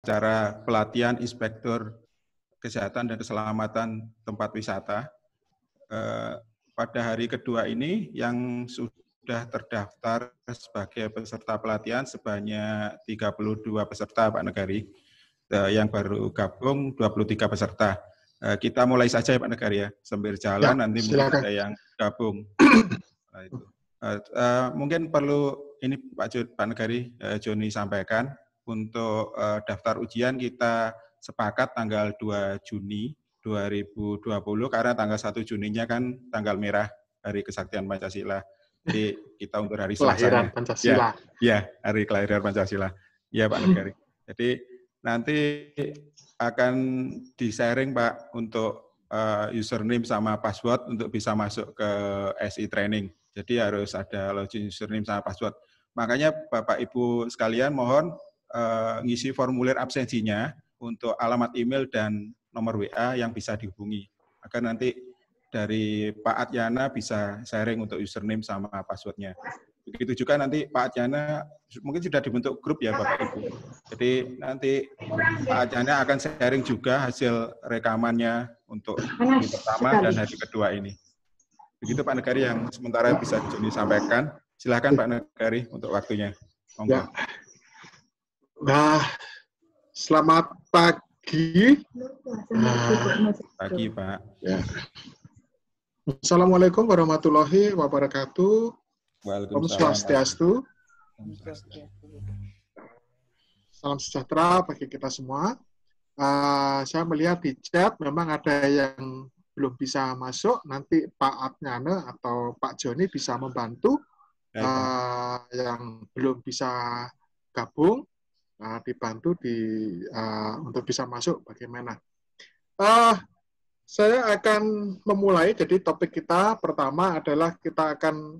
acara pelatihan inspektur kesehatan dan keselamatan tempat wisata. Pada hari kedua ini yang sudah terdaftar sebagai peserta pelatihan sebanyak 32 peserta, Pak Negari. Yang baru gabung 23 peserta. Kita mulai saja ya Pak Negari ya, sambil jalan ya, nanti mungkin ada yang gabung. Nah, itu. Mungkin perlu ini Pak Negari, Joni sampaikan, untuk daftar ujian kita sepakat tanggal 2 Juni 2020, karena tanggal 1 Juninya kan tanggal merah Hari Kesaktian Pancasila. Jadi kita untuk hari Selasanya. Pancasila. Ya, Hari Kelahiran Pancasila. Ya Pak Negari. Jadi nanti akan di-sharing Pak untuk username sama password untuk bisa masuk ke SI Training. Jadi harus ada login username sama password. Makanya Bapak Ibu sekalian mohon ngisi formulir absensinya untuk alamat email dan nomor WA yang bisa dihubungi. Agar nanti dari Pak Atyana bisa sharing untuk username sama passwordnya. Begitu juga nanti Pak Atyana mungkin sudah dibentuk grup ya Bapak Ibu. Jadi nanti Pak Atyana akan sharing juga hasil rekamannya untuk hari pertama dan hari kedua ini. Begitu Pak Negari yang sementara bisa disampaikan. Silakan Pak Negari untuk waktunya. Monggo. Ya. Nah, selamat pagi. Pagi Pak. Ya. Assalamualaikum warahmatullahi wabarakatuh. Om Swastiastu. Salam sejahtera bagi kita semua. Saya melihat di chat memang ada yang belum bisa masuk. Nanti Pak Atyana atau Pak Joni bisa membantu. Yang belum bisa gabung, dibantu untuk bisa masuk bagaimana. Saya akan memulai. Jadi topik kita pertama adalah kita akan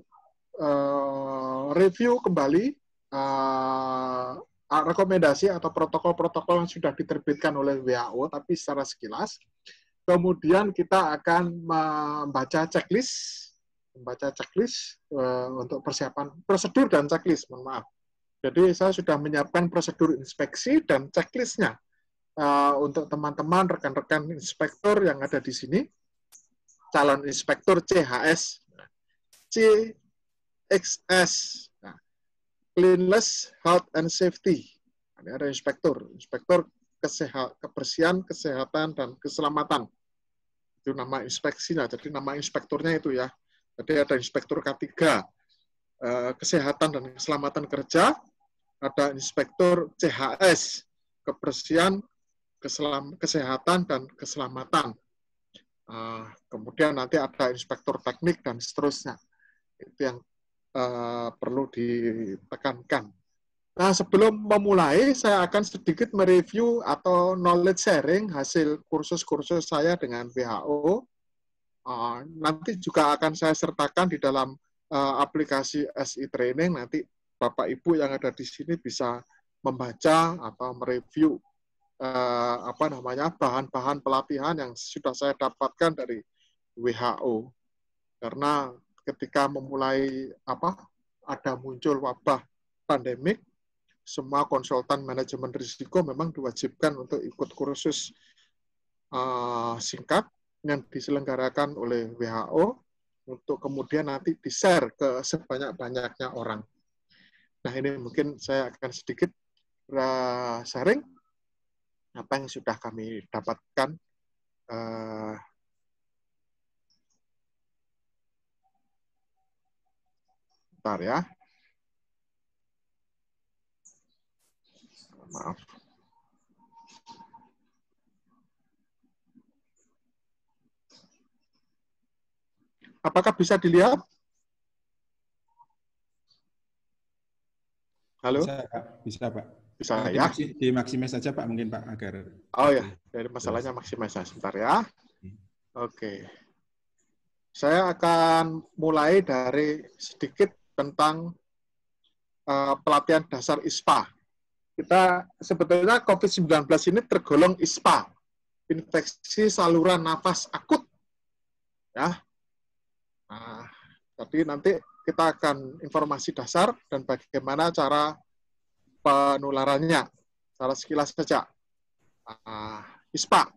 review kembali rekomendasi atau protokol-protokol yang sudah diterbitkan oleh WHO, tapi secara sekilas. Kemudian kita akan membaca checklist untuk persiapan prosedur dan checklist. Mohon maaf. Jadi saya sudah menyiapkan prosedur inspeksi dan checklistnya untuk teman-teman rekan-rekan inspektor yang ada di sini, calon inspektor CHS, CXS, Cleanliness, Health and Safety. Ini ada inspektor kebersihan, kesehatan dan keselamatan. Itu nama inspeksinya. Jadi nama inspektornya itu ya. Jadi ada inspektur K3, kesehatan dan keselamatan kerja, ada inspektur CHS, kebersihan, kesehatan dan keselamatan. Kemudian nanti ada inspektur teknik dan seterusnya. Itu yang perlu ditekankan. Nah, sebelum memulai, saya akan sedikit mereview atau knowledge sharing hasil kursus-kursus saya dengan WHO. Nanti juga akan saya sertakan di dalam aplikasi SI Training. Nanti Bapak Ibu yang ada di sini bisa membaca atau mereview bahan-bahan pelatihan yang sudah saya dapatkan dari WHO. Karena ketika memulai ada muncul wabah pandemik, semua konsultan manajemen risiko memang diwajibkan untuk ikut kursus singkat yang diselenggarakan oleh WHO untuk kemudian nanti di-share ke sebanyak-banyaknya orang. Nah, ini mungkin saya akan sedikit sharing apa yang sudah kami dapatkan. Bentar ya. Maaf. Apakah bisa dilihat? Halo? Bisa, Pak. Bisa, Pak. Bisa ya? Dimaksimis saja, Pak, mungkin, Pak, agar... Oh ya, dari masalahnya maksimis. Sebentar ya. Oke. Saya akan mulai dari sedikit tentang pelatihan dasar ISPA. Kita sebetulnya COVID-19 ini tergolong ISPA, infeksi saluran nafas akut. Ya. Nah, jadi nanti kita akan informasi dasar dan bagaimana cara penularannya. secara sekilas saja. ISPA.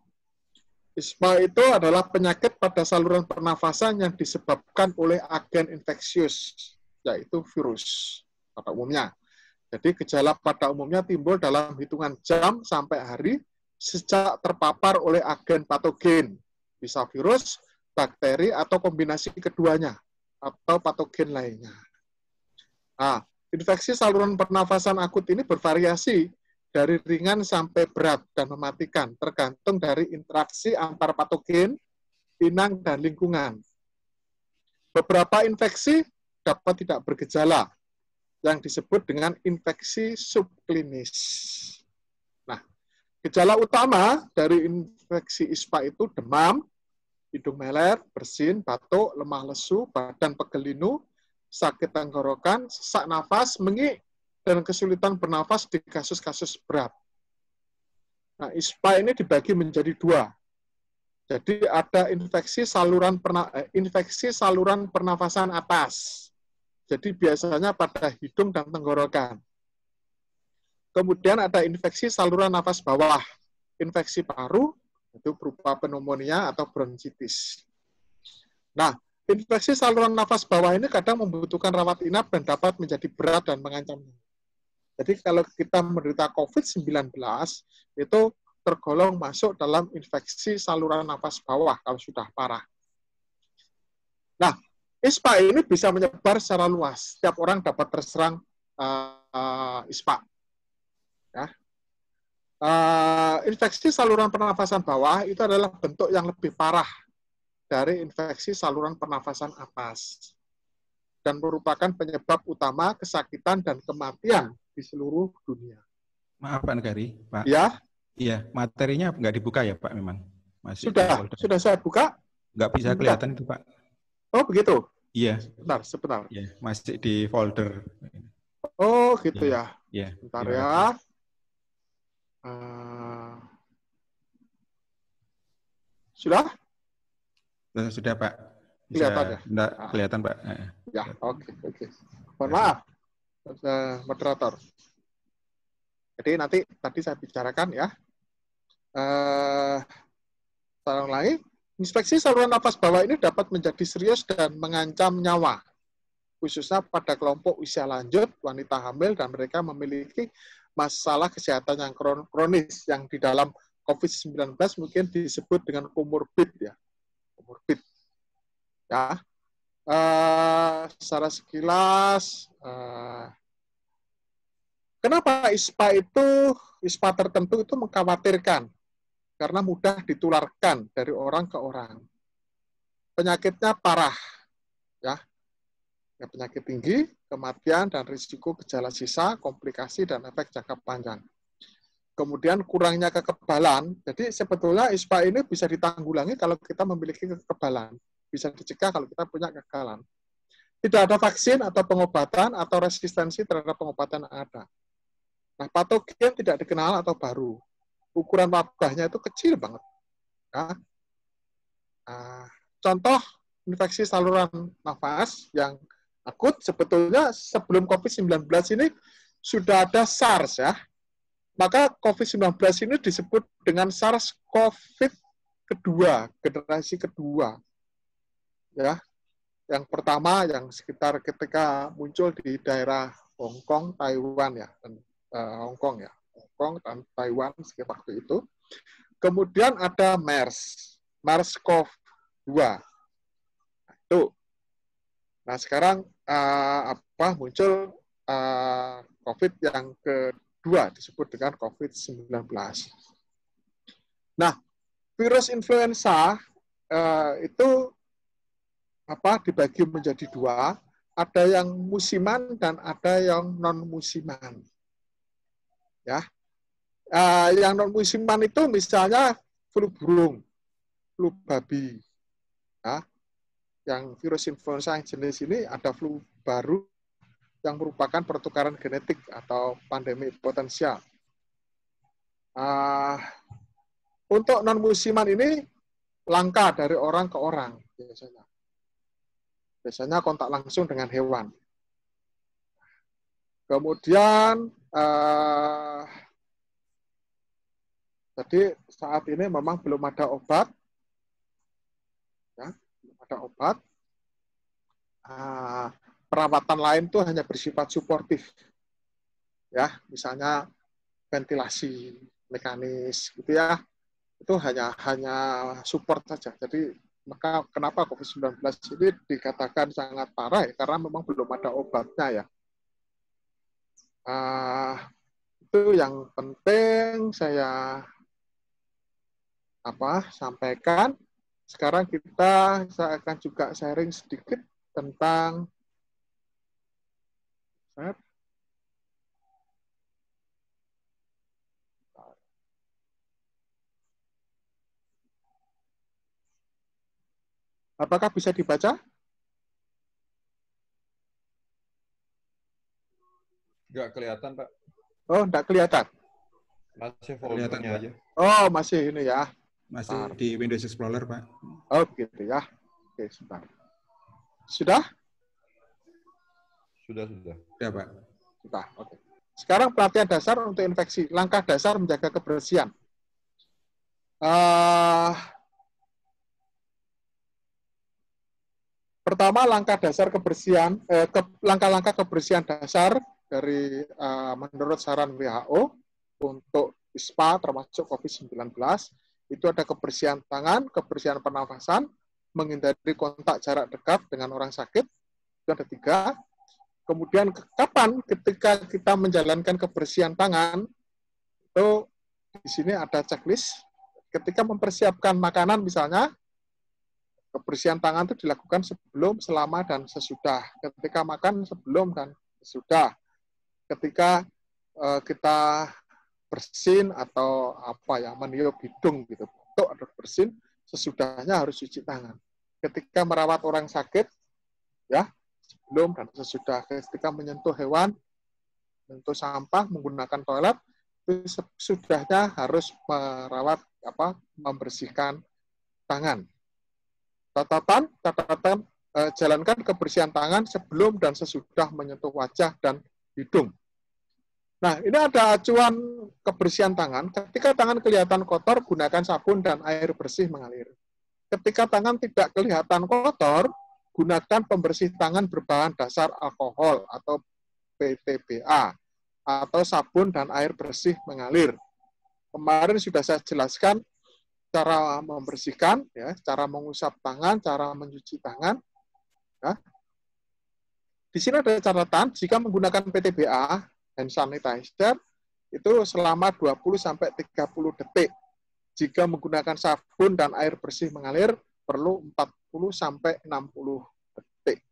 ISPA itu adalah penyakit pada saluran pernafasan yang disebabkan oleh agen infeksius, yaitu virus pada umumnya. Jadi gejala pada umumnya timbul dalam hitungan jam sampai hari sejak terpapar oleh agen patogen, bisa virus, bakteri, atau kombinasi keduanya, atau patogen lainnya. Nah, infeksi saluran pernafasan akut ini bervariasi dari ringan sampai berat dan mematikan, tergantung dari interaksi antar patogen, inang, dan lingkungan. Beberapa infeksi dapat tidak bergejala, yang disebut dengan infeksi subklinis. Nah, gejala utama dari infeksi ISPA itu demam, hidung meler, bersin, batuk, lemah lesu, badan pegel-linu, sakit tenggorokan, sesak nafas, mengik, dan kesulitan bernafas di kasus-kasus berat. Nah, ISPA ini dibagi menjadi dua. Jadi ada infeksi saluran pernafasan atas. Jadi biasanya pada hidung dan tenggorokan. Kemudian ada infeksi saluran nafas bawah, infeksi paru, itu berupa pneumonia atau bronkitis. Nah, infeksi saluran nafas bawah ini kadang membutuhkan rawat inap dan dapat menjadi berat dan mengancam. Jadi kalau kita menderita COVID-19, itu tergolong masuk dalam infeksi saluran nafas bawah kalau sudah parah. Nah, ISPA ini bisa menyebar secara luas. Setiap orang dapat terserang ISPA. Ya. Infeksi saluran pernafasan bawah itu adalah bentuk yang lebih parah dari infeksi saluran pernafasan atas dan merupakan penyebab utama kesakitan dan kematian di seluruh dunia. Maaf Pak Negari, Pak. Ya. Iya, materinya nggak dibuka ya Pak memang? Masih sudah saya buka. Nggak bisa kelihatan itu Pak. Oh begitu? Iya. Sebentar. Iya, masih di folder. Oh gitu ya. Iya. Bentar ya. Sudah? Sudah Pak. Kelihatan ya? Kelihatan Pak. Ya, oke. Mohon maaf, moderator. Jadi nanti tadi saya bicarakan ya. Sekarang lain, infeksi saluran nafas bawah ini dapat menjadi serius dan mengancam nyawa, khususnya pada kelompok usia lanjut, wanita hamil, dan mereka memiliki masalah kesehatan yang kronis, yang di dalam COVID-19 mungkin disebut dengan komorbid ya. Komorbid. Ya. Secara sekilas, kenapa ISPA tertentu itu mengkhawatirkan? Karena mudah ditularkan dari orang ke orang. Penyakitnya parah, ya penyakit tinggi, kematian, dan risiko gejala sisa, komplikasi, dan efek jangka panjang. Kemudian kurangnya kekebalan, jadi sebetulnya ISPA ini bisa ditanggulangi kalau kita memiliki kekebalan. Bisa dicegah kalau kita punya kekebalan. Tidak ada vaksin atau pengobatan atau resistensi terhadap pengobatan yang ada. Nah, patogen tidak dikenal atau baru. Ukuran wabahnya itu kecil banget. Ya. Contoh infeksi saluran nafas yang akut, sebetulnya sebelum COVID-19 ini sudah ada SARS ya. Maka COVID-19 ini disebut dengan SARS-CoV kedua, generasi kedua. Ya. Yang pertama yang sekitar ketika muncul di daerah Hong Kong, Taiwan ya, dan Hong Kong dan Taiwan sekitar waktu itu. Kemudian ada MERS-CoV-2. Nah, itu. Nah, sekarang muncul COVID yang kedua disebut dengan COVID-19. Nah, virus influenza itu dibagi menjadi dua, ada yang musiman dan ada yang non musiman. Ya, yang non musiman itu misalnya flu burung, flu babi. Ya. Yang virus influenza yang jenis ini ada flu baru yang merupakan pertukaran genetik atau pandemi potensial. Untuk non musiman ini langka dari orang ke orang biasanya. Biasanya kontak langsung dengan hewan. Kemudian Jadi saat ini memang belum ada obat, ya, belum ada obat. Perawatan lain itu hanya bersifat suportif, ya, misalnya ventilasi mekanis, gitu ya, itu hanya support saja. Jadi maka kenapa COVID-19 ini dikatakan sangat parah ya, karena memang belum ada obatnya ya. Itu yang penting saya sampaikan. Sekarang saya akan juga sharing sedikit tentang apakah bisa dibaca? Nggak kelihatan, Pak. Oh, enggak kelihatan. Masih foldernya aja. Oh, masih ini ya. Masih di Windows Explorer, Pak. Oh, gitu ya. Oke, sebentar. Sudah? Sudah. Ya, Pak. Sudah, oke. Sekarang pelatihan dasar untuk infeksi. Langkah dasar menjaga kebersihan. Pertama, langkah-langkah kebersihan dasar dari menurut saran WHO untuk ISPA termasuk COVID-19 itu ada kebersihan tangan, kebersihan pernafasan, menghindari kontak jarak dekat dengan orang sakit, itu ada 3. Kemudian kapan ketika kita menjalankan kebersihan tangan, itu di sini ada checklist. Ketika mempersiapkan makanan misalnya, kebersihan tangan itu dilakukan sebelum, selama, dan sesudah. Ketika makan, sebelum dan sesudah. Ketika kita bersin atau meniup hidung gitu, batuk atau bersin, sesudahnya harus cuci tangan. Ketika merawat orang sakit, ya sebelum dan sesudah. Ketika menyentuh hewan, menyentuh sampah, menggunakan toilet, itu sesudahnya harus membersihkan tangan. Catatan, jalankan kebersihan tangan sebelum dan sesudah menyentuh wajah dan hidung. Nah, ini ada acuan kebersihan tangan. Ketika tangan kelihatan kotor, gunakan sabun dan air bersih mengalir. Ketika tangan tidak kelihatan kotor, gunakan pembersih tangan berbahan dasar alkohol atau PTBA, atau sabun dan air bersih mengalir. Kemarin sudah saya jelaskan cara membersihkan, ya, cara mengusap tangan, cara mencuci tangan. Ya. Di sini ada catatan, jika menggunakan PTBA, hand sanitizer, itu selama 20-30 detik. Jika menggunakan sabun dan air bersih mengalir, perlu 40-60 detik.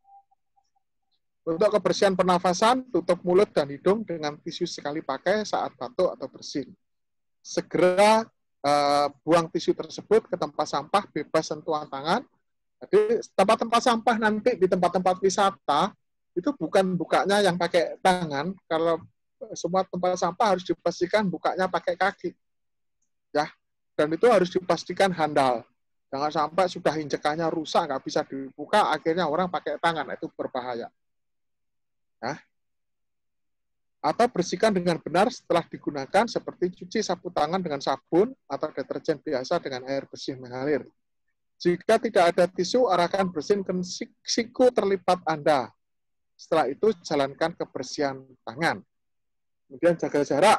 Untuk kebersihan pernafasan, tutup mulut dan hidung dengan tisu sekali pakai saat batuk atau bersin. Segera buang tisu tersebut ke tempat sampah bebas sentuhan tangan. Jadi tempat-tempat sampah nanti di tempat-tempat wisata itu bukan bukanya yang pakai tangan. Kalau semua tempat sampah harus dipastikan bukanya pakai kaki, ya. Dan itu harus dipastikan handal. Jangan sampai sudah injekannya rusak nggak bisa dibuka, akhirnya orang pakai tangan, itu berbahaya. Ya. Atau bersihkan dengan benar setelah digunakan seperti cuci sapu tangan dengan sabun atau deterjen biasa dengan air bersih mengalir. Jika tidak ada tisu, arahkan bersin ke siku terlipat Anda. Setelah itu, jalankan kebersihan tangan. Kemudian jaga jarak.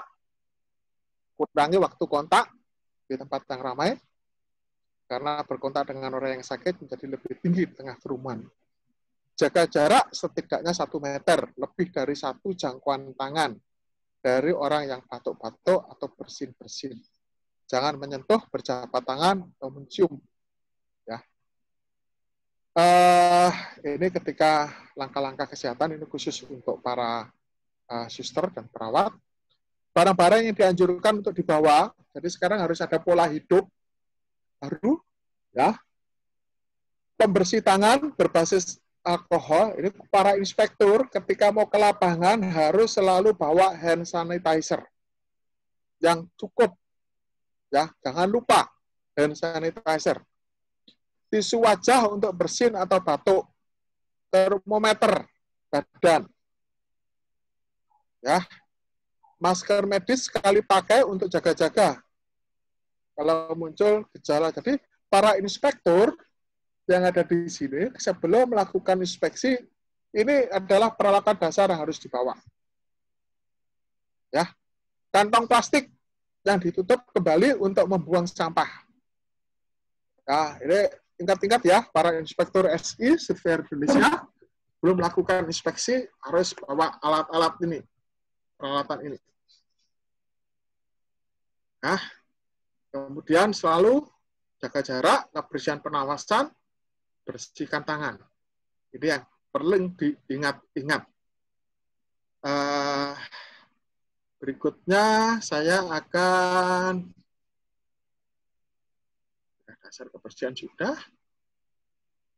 Kurangi waktu kontak di tempat yang ramai, karena berkontak dengan orang yang sakit menjadi lebih tinggi di tengah kerumunan. Jaga jarak setidaknya 1 meter, lebih dari 1 jangkauan tangan dari orang yang batuk-batuk atau bersin-bersin. Jangan menyentuh, berjabat tangan, atau mencium. Ya. Ini ketika langkah-langkah kesehatan, ini khusus untuk para suster dan perawat. Barang-barang yang dianjurkan untuk dibawa, jadi sekarang harus ada pola hidup baru, ya. Pembersih tangan berbasis alkohol, ini para inspektur ketika mau ke lapangan harus selalu bawa hand sanitizer yang cukup, ya, jangan lupa hand sanitizer, tisu wajah untuk bersin atau batuk, termometer badan, ya, masker medis sekali pakai untuk jaga-jaga, kalau muncul gejala. Jadi para inspektur yang ada di sini sebelum melakukan inspeksi, ini adalah peralatan dasar yang harus dibawa. Ya, kantong plastik yang ditutup kembali untuk membuang sampah. Ya, ini ingat-ingat ya, para inspektur SI, Surveyor Indonesia, belum melakukan inspeksi, harus bawa alat-alat ini, peralatan ini. Nah, kemudian selalu jaga jarak, kebersihan pernafasan, bersihkan tangan. Ini yang perlu diingat-ingat. Berikutnya saya akan dasar kebersihan sudah.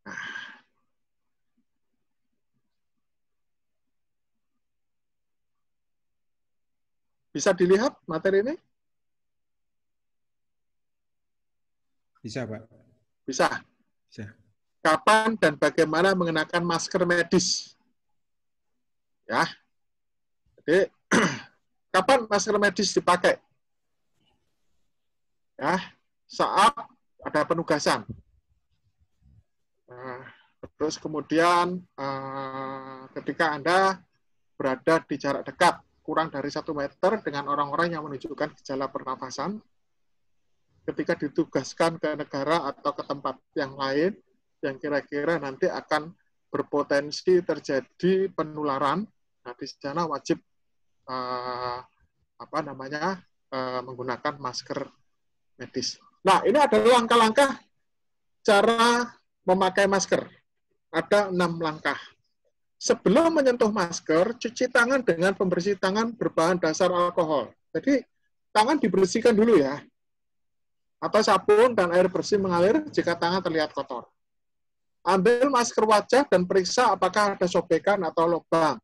Nah, bisa dilihat materi ini? Bisa, Pak. Bisa. Bisa. Kapan dan bagaimana mengenakan masker medis? Ya. Jadi kapan masker medis dipakai? Ya, saat ada penugasan. Terus kemudian ketika Anda berada di jarak dekat kurang dari 1 meter dengan orang-orang yang menunjukkan gejala pernafasan, ketika ditugaskan ke negara atau ke tempat yang lain yang kira-kira nanti akan berpotensi terjadi penularan, nah di sana wajib menggunakan masker medis. Nah, ini adalah langkah-langkah cara memakai masker. Ada 6 langkah. Sebelum menyentuh masker, cuci tangan dengan pembersih tangan berbahan dasar alkohol. Jadi, tangan dibersihkan dulu ya. Atau sabun dan air bersih mengalir jika tangan terlihat kotor. Ambil masker wajah dan periksa apakah ada sobekan atau lubang.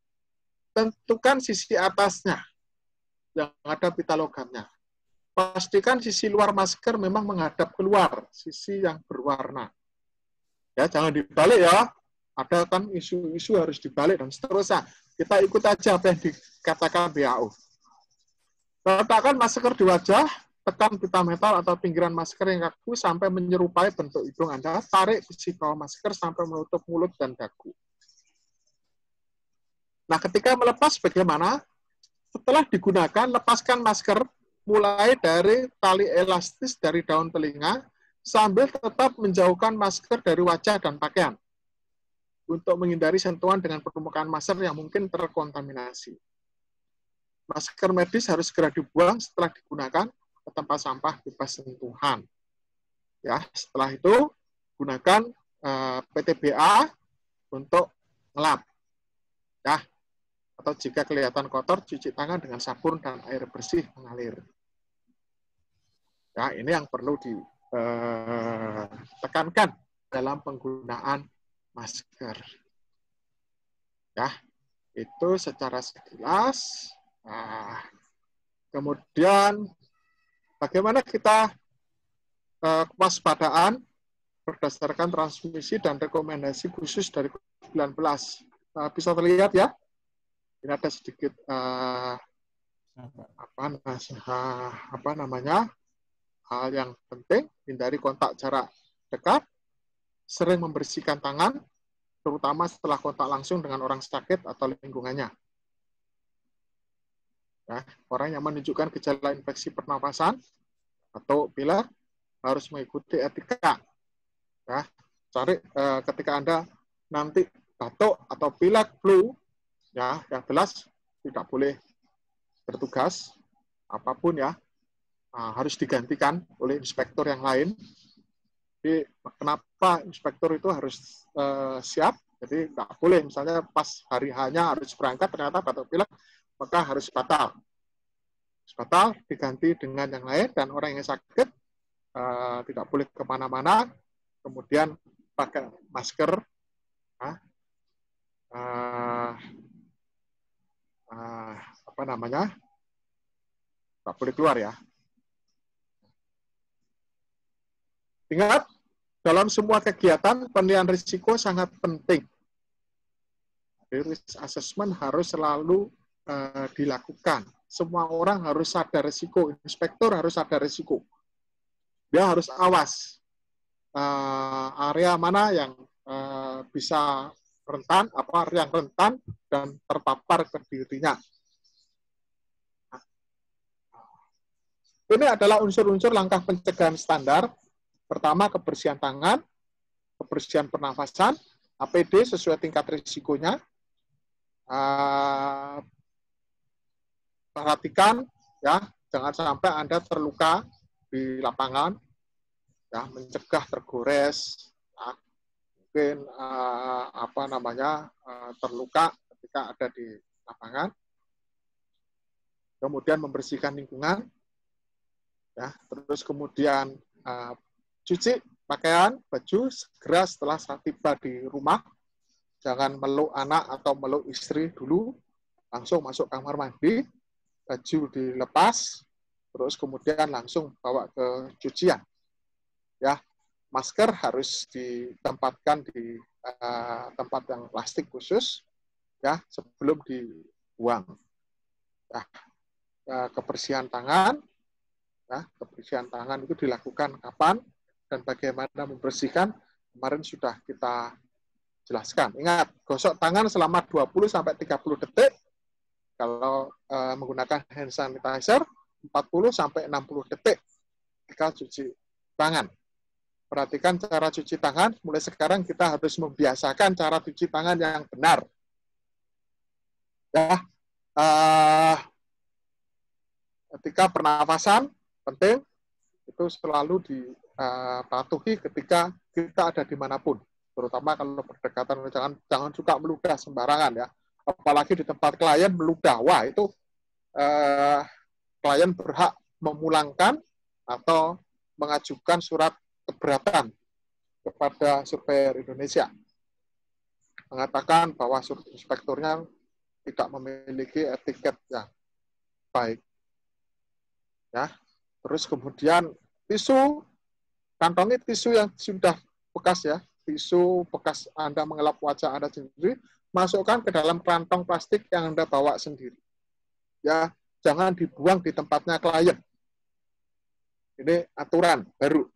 Tentukan sisi atasnya yang ada pita logamnya. Pastikan sisi luar masker memang menghadap keluar, sisi yang berwarna. Ya, jangan dibalik ya. Ada kan isu-isu harus dibalik dan seterusnya. Kita ikut aja apa yang dikatakan WHO. Letakkan masker di wajah, tekan pita metal atau pinggiran masker yang kaku sampai menyerupai bentuk hidung Anda. Tarik sisi bawah masker sampai menutup mulut dan dagu. Nah, ketika melepas bagaimana? Setelah digunakan, lepaskan masker mulai dari tali elastis dari daun telinga sambil tetap menjauhkan masker dari wajah dan pakaian untuk menghindari sentuhan dengan permukaan masker yang mungkin terkontaminasi. Masker medis harus segera dibuang setelah digunakan ke tempat sampah bebas sentuhan. Ya, setelah itu gunakan PTBA untuk ngelap. Ya, atau jika kelihatan kotor, cuci tangan dengan sabun dan air bersih mengalir. Ya, ini yang perlu ditekankan dalam penggunaan masker. Ya, itu secara sekilas. Nah, kemudian bagaimana kita kewaspadaan berdasarkan transmisi dan rekomendasi khusus dari COVID-19. Bisa terlihat ya? Ini ada sedikit hal yang penting, hindari kontak jarak dekat, sering membersihkan tangan, terutama setelah kontak langsung dengan orang sakit atau lingkungannya. Ya, orang yang menunjukkan gejala infeksi pernapasan atau pilek harus mengikuti etika. Ya, ketika Anda nanti batuk atau pilek, flu, ya, yang jelas tidak boleh bertugas apapun ya, harus digantikan oleh inspektur yang lain. Jadi kenapa inspektur itu harus siap? Jadi nggak boleh misalnya pas hari hanya harus berangkat ternyata batuk pilek, maka harus batal. Diganti dengan yang lain dan orang yang sakit tidak boleh kemana-mana. Kemudian pakai masker. Nggak boleh keluar ya. Ingat, dalam semua kegiatan penilaian risiko sangat penting. Risk assessment harus selalu dilakukan. Semua orang harus sadar risiko, inspektur harus sadar risiko. dia harus awas area mana yang bisa rentan, apa yang rentan dan terpapar ke dirinya. Ini adalah unsur-unsur langkah pencegahan standar. Pertama, kebersihan tangan, kebersihan pernafasan, APD sesuai tingkat risikonya. Perhatikan ya, jangan sampai Anda terluka di lapangan, ya, mencegah tergores, ya, mungkin terluka ketika ada di lapangan. Kemudian membersihkan lingkungan, ya, terus kemudian cuci pakaian, baju segera setelah tiba di rumah. Jangan meluk anak atau meluk istri dulu, langsung masuk kamar mandi, baju dilepas, terus kemudian langsung bawa ke cucian. Ya, masker harus ditempatkan di tempat yang plastik khusus, ya, sebelum dibuang. Ya, kebersihan tangan, ya, kebersihan tangan itu dilakukan kapan dan bagaimana membersihkan, kemarin sudah kita jelaskan. Ingat, gosok tangan selama 20-30 detik, kalau menggunakan hand sanitizer, 40-60 detik ketika cuci tangan. Perhatikan cara cuci tangan, mulai sekarang kita harus membiasakan cara cuci tangan yang benar. Ya, ketika pernafasan, penting, itu selalu dipatuhi ketika kita ada dimanapun. Terutama kalau berdekatan, jangan suka meludah sembarangan ya. Apalagi di tempat klien meludah. Wah, itu klien berhak memulangkan atau mengajukan surat keberatan kepada Surveyor Indonesia. Mengatakan bahwa inspekturnya tidak memiliki etiket yang baik. Ya, terus kemudian tisu, kantongi tisu yang sudah bekas ya, tisu bekas Anda mengelap wajah Anda sendiri, masukkan ke dalam kantong plastik yang Anda bawa sendiri. Ya, jangan dibuang di tempatnya klien. Ini aturan baru.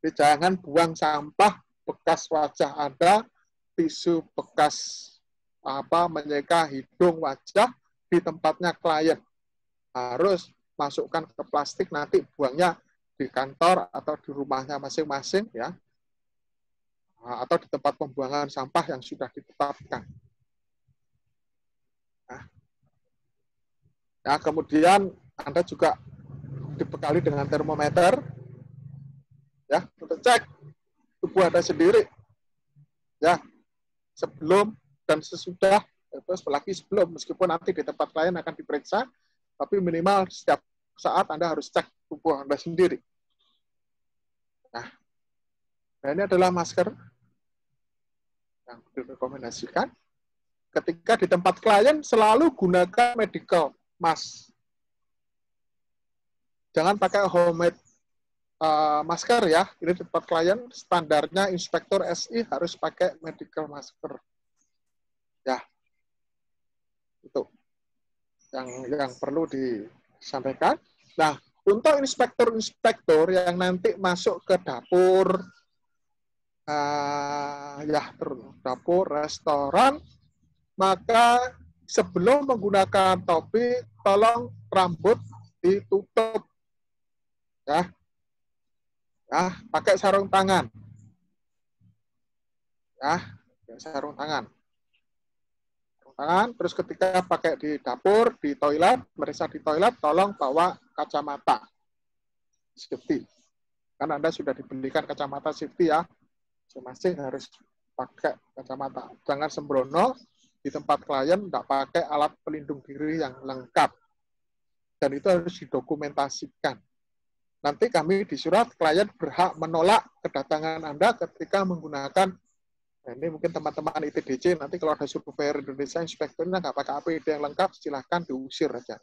Jadi jangan buang sampah bekas wajah Anda, tisu bekas menyeka hidung wajah di tempatnya klien. Harus masukkan ke plastik, nanti buangnya di kantor atau di rumahnya masing-masing ya, atau di tempat pembuangan sampah yang sudah ditetapkan. Nah, kemudian Anda juga dibekali dengan termometer ya, untuk cek tubuh Anda sendiri ya, sebelum dan sesudah, terus apalagi sebelum, meskipun nanti di tempat klien akan diperiksa, tapi minimal setiap saat Anda harus cek tubuh Anda sendiri. Nah, ini adalah masker yang direkomendasikan. Ketika di tempat klien, selalu gunakan medical mask. Jangan pakai homemade masker ya. Ini di tempat klien, standarnya inspektur SI harus pakai medical masker. Ya, itu yang perlu disampaikan. Nah, untuk inspektur-inspektur yang nanti masuk ke dapur, dapur, restoran, maka sebelum menggunakan topi, tolong rambut ditutup. Ya, pakai sarung tangan. Ya, sarung tangan. Terus ketika pakai di dapur, di toilet, meriksa di toilet, tolong bawa kacamata safety. Karena Anda sudah dibelikan kacamata safety ya, masing-masing harus pakai kacamata. Jangan sembrono di tempat klien, tidak pakai alat pelindung diri yang lengkap. Dan itu harus didokumentasikan. Nanti kami di surat, klien berhak menolak kedatangan Anda ketika menggunakan. Nah, ini mungkin teman-teman ITDC, nanti kalau ada Surveyor Indonesia, inspekturnya nggak pakai APD yang lengkap, silahkan diusir aja.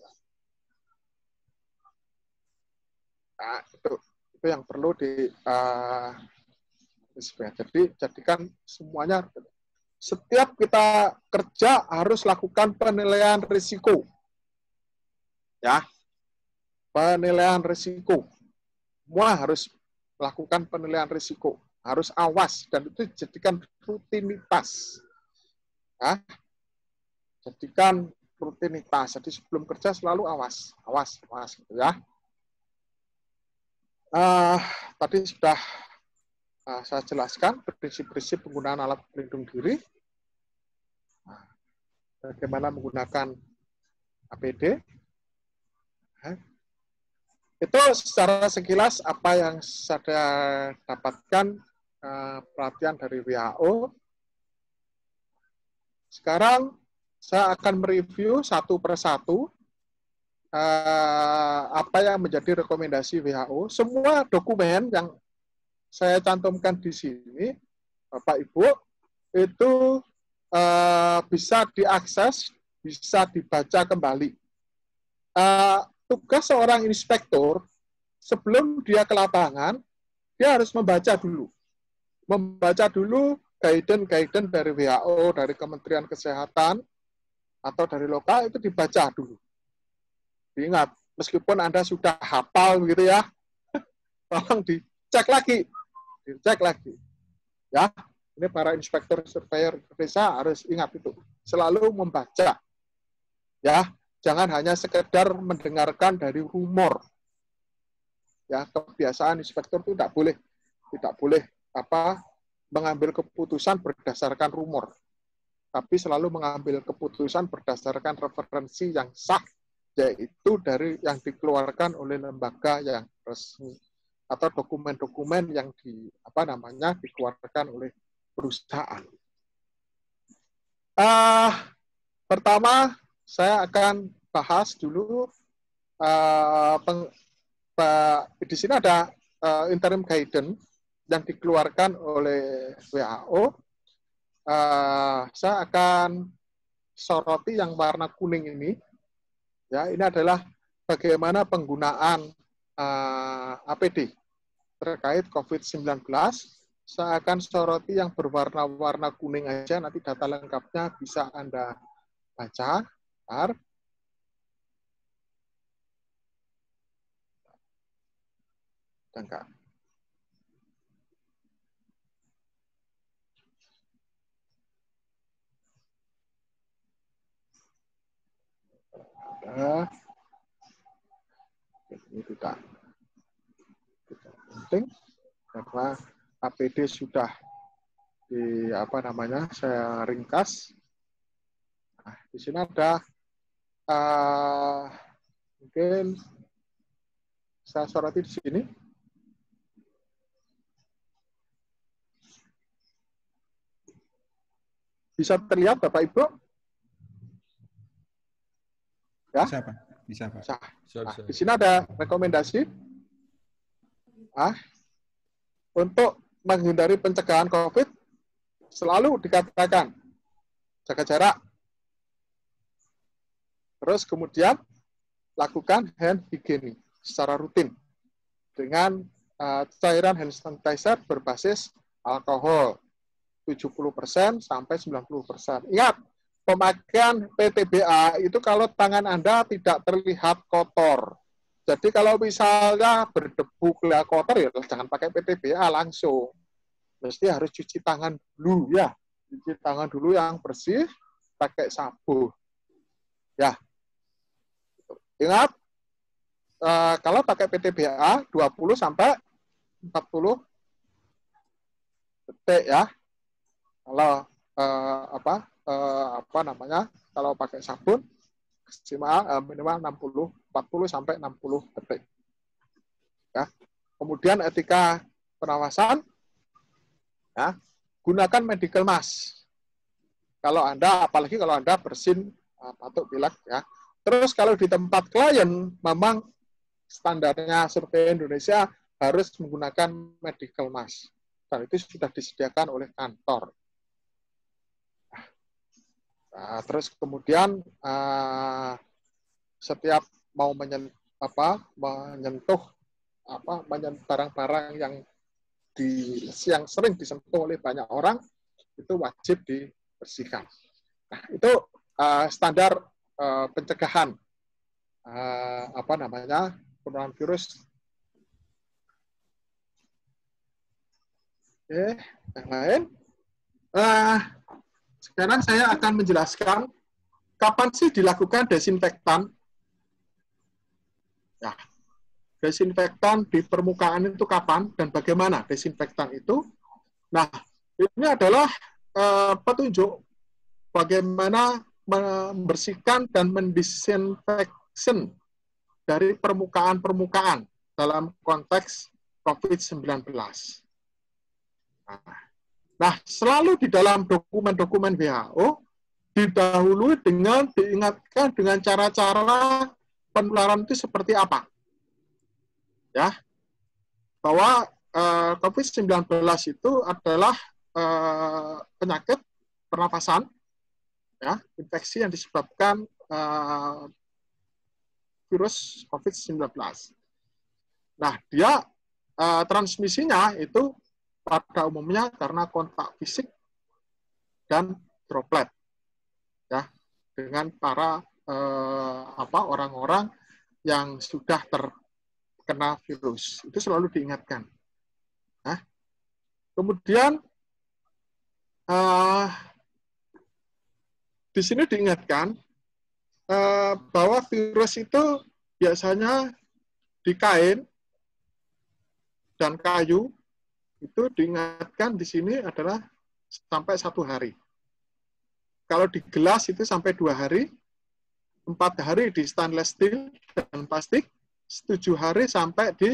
Nah, itu yang perlu jadi jadikan semuanya. Setiap kita kerja harus lakukan penilaian risiko. Ya, penilaian risiko. Semua harus melakukan penilaian risiko. Harus awas dan itu jadikan rutinitas. Ya. Jadikan rutinitas. Jadi sebelum kerja selalu awas gitu ya. Tadi sudah saya jelaskan prinsip-prinsip penggunaan alat pelindung diri. Bagaimana menggunakan APD. Itu secara sekilas apa yang saya dapatkan pelatihan dari WHO. Sekarang saya akan mereview satu persatu apa yang menjadi rekomendasi WHO. Semua dokumen yang saya cantumkan di sini, Bapak Ibu, itu bisa diakses, bisa dibaca kembali. Tugas seorang inspektur, sebelum dia ke lapangan, dia harus membaca dulu. Membaca dulu guidance dari WHO, dari Kementerian Kesehatan, atau dari lokal, itu dibaca dulu. Diingat, meskipun Anda sudah hafal gitu ya, tolong dicek lagi. Ya, ini para inspektur surveyor desa harus ingat itu. Selalu membaca. Ya, jangan hanya sekedar mendengarkan dari rumor. Ya, kebiasaan inspektur itu tidak boleh mengambil keputusan berdasarkan rumor. Tapi selalu mengambil keputusan berdasarkan referensi yang sah, yaitu dari yang dikeluarkan oleh lembaga yang resmi atau dokumen-dokumen yang dikeluarkan oleh perusahaan. Pertama, saya akan bahas dulu di sini ada interim guidance yang dikeluarkan oleh WHO. Saya akan soroti yang warna kuning ini. Ya, ini adalah bagaimana penggunaan APD terkait COVID-19. Saya akan soroti yang berwarna-warna kuning aja, nanti data lengkapnya bisa Anda baca. Enggak. Ini tidak penting karena APD sudah saya ringkas. Nah, di sini ada mungkin saya soroti di sini. Bisa terlihat Bapak Ibu? Ya? Bisa, Pak. Bisa, Pak. Nah, di sini ada rekomendasi untuk menghindari pencegahan COVID, selalu dikatakan jaga jarak. Terus kemudian lakukan hand hygiene secara rutin dengan cairan hand sanitizer berbasis alkohol 70% sampai 90%. Ingat, pemakaian PTBA itu kalau tangan Anda tidak terlihat kotor. Jadi kalau misalnya berdebu kelihatan kotor, ya jangan pakai PTBA langsung. Mesti harus cuci tangan dulu ya. Cuci tangan dulu yang bersih, pakai sabun. Ya. Ingat, kalau pakai PTBA 20 sampai 40 detik ya. Kalau kalau pakai sabun minimal 40 sampai 60 detik. Ya. Kemudian etika penawasan, ya, gunakan medical mask. Apalagi kalau Anda bersin batuk pilek ya. Terus kalau di tempat klien memang standarnya survei Indonesia harus menggunakan medical mask. Dan itu sudah disediakan oleh kantor. Terus kemudian setiap mau menyentuh barang-barang yang sering disentuh oleh banyak orang itu wajib dibersihkan. Nah, itu standar pencegahan penularan virus Oke, yang lain. Sekarang saya akan menjelaskan kapan sih dilakukan desinfektan. Ya, desinfektan di permukaan itu kapan dan bagaimana desinfektan itu. Nah, ini adalah petunjuk bagaimana membersihkan dan mendisinfektan dari permukaan-permukaan dalam konteks COVID-19. Nah, selalu di dalam dokumen-dokumen WHO didahului dengan diingatkan dengan cara-cara penularan itu seperti apa. Ya, bahwa COVID-19 itu adalah penyakit pernafasan, ya, infeksi yang disebabkan virus COVID-19. Nah, dia transmisinya itu pada umumnya karena kontak fisik dan droplet, ya, dengan para orang-orang yang sudah terkena virus. Itu selalu diingatkan. Nah, kemudian di sini diingatkan bahwa virus itu biasanya di kain dan kayu. Itu diingatkan di sini adalah sampai 1 hari. Kalau di gelas itu sampai 2 hari, 4 hari di stainless steel dan plastik, 7 hari sampai di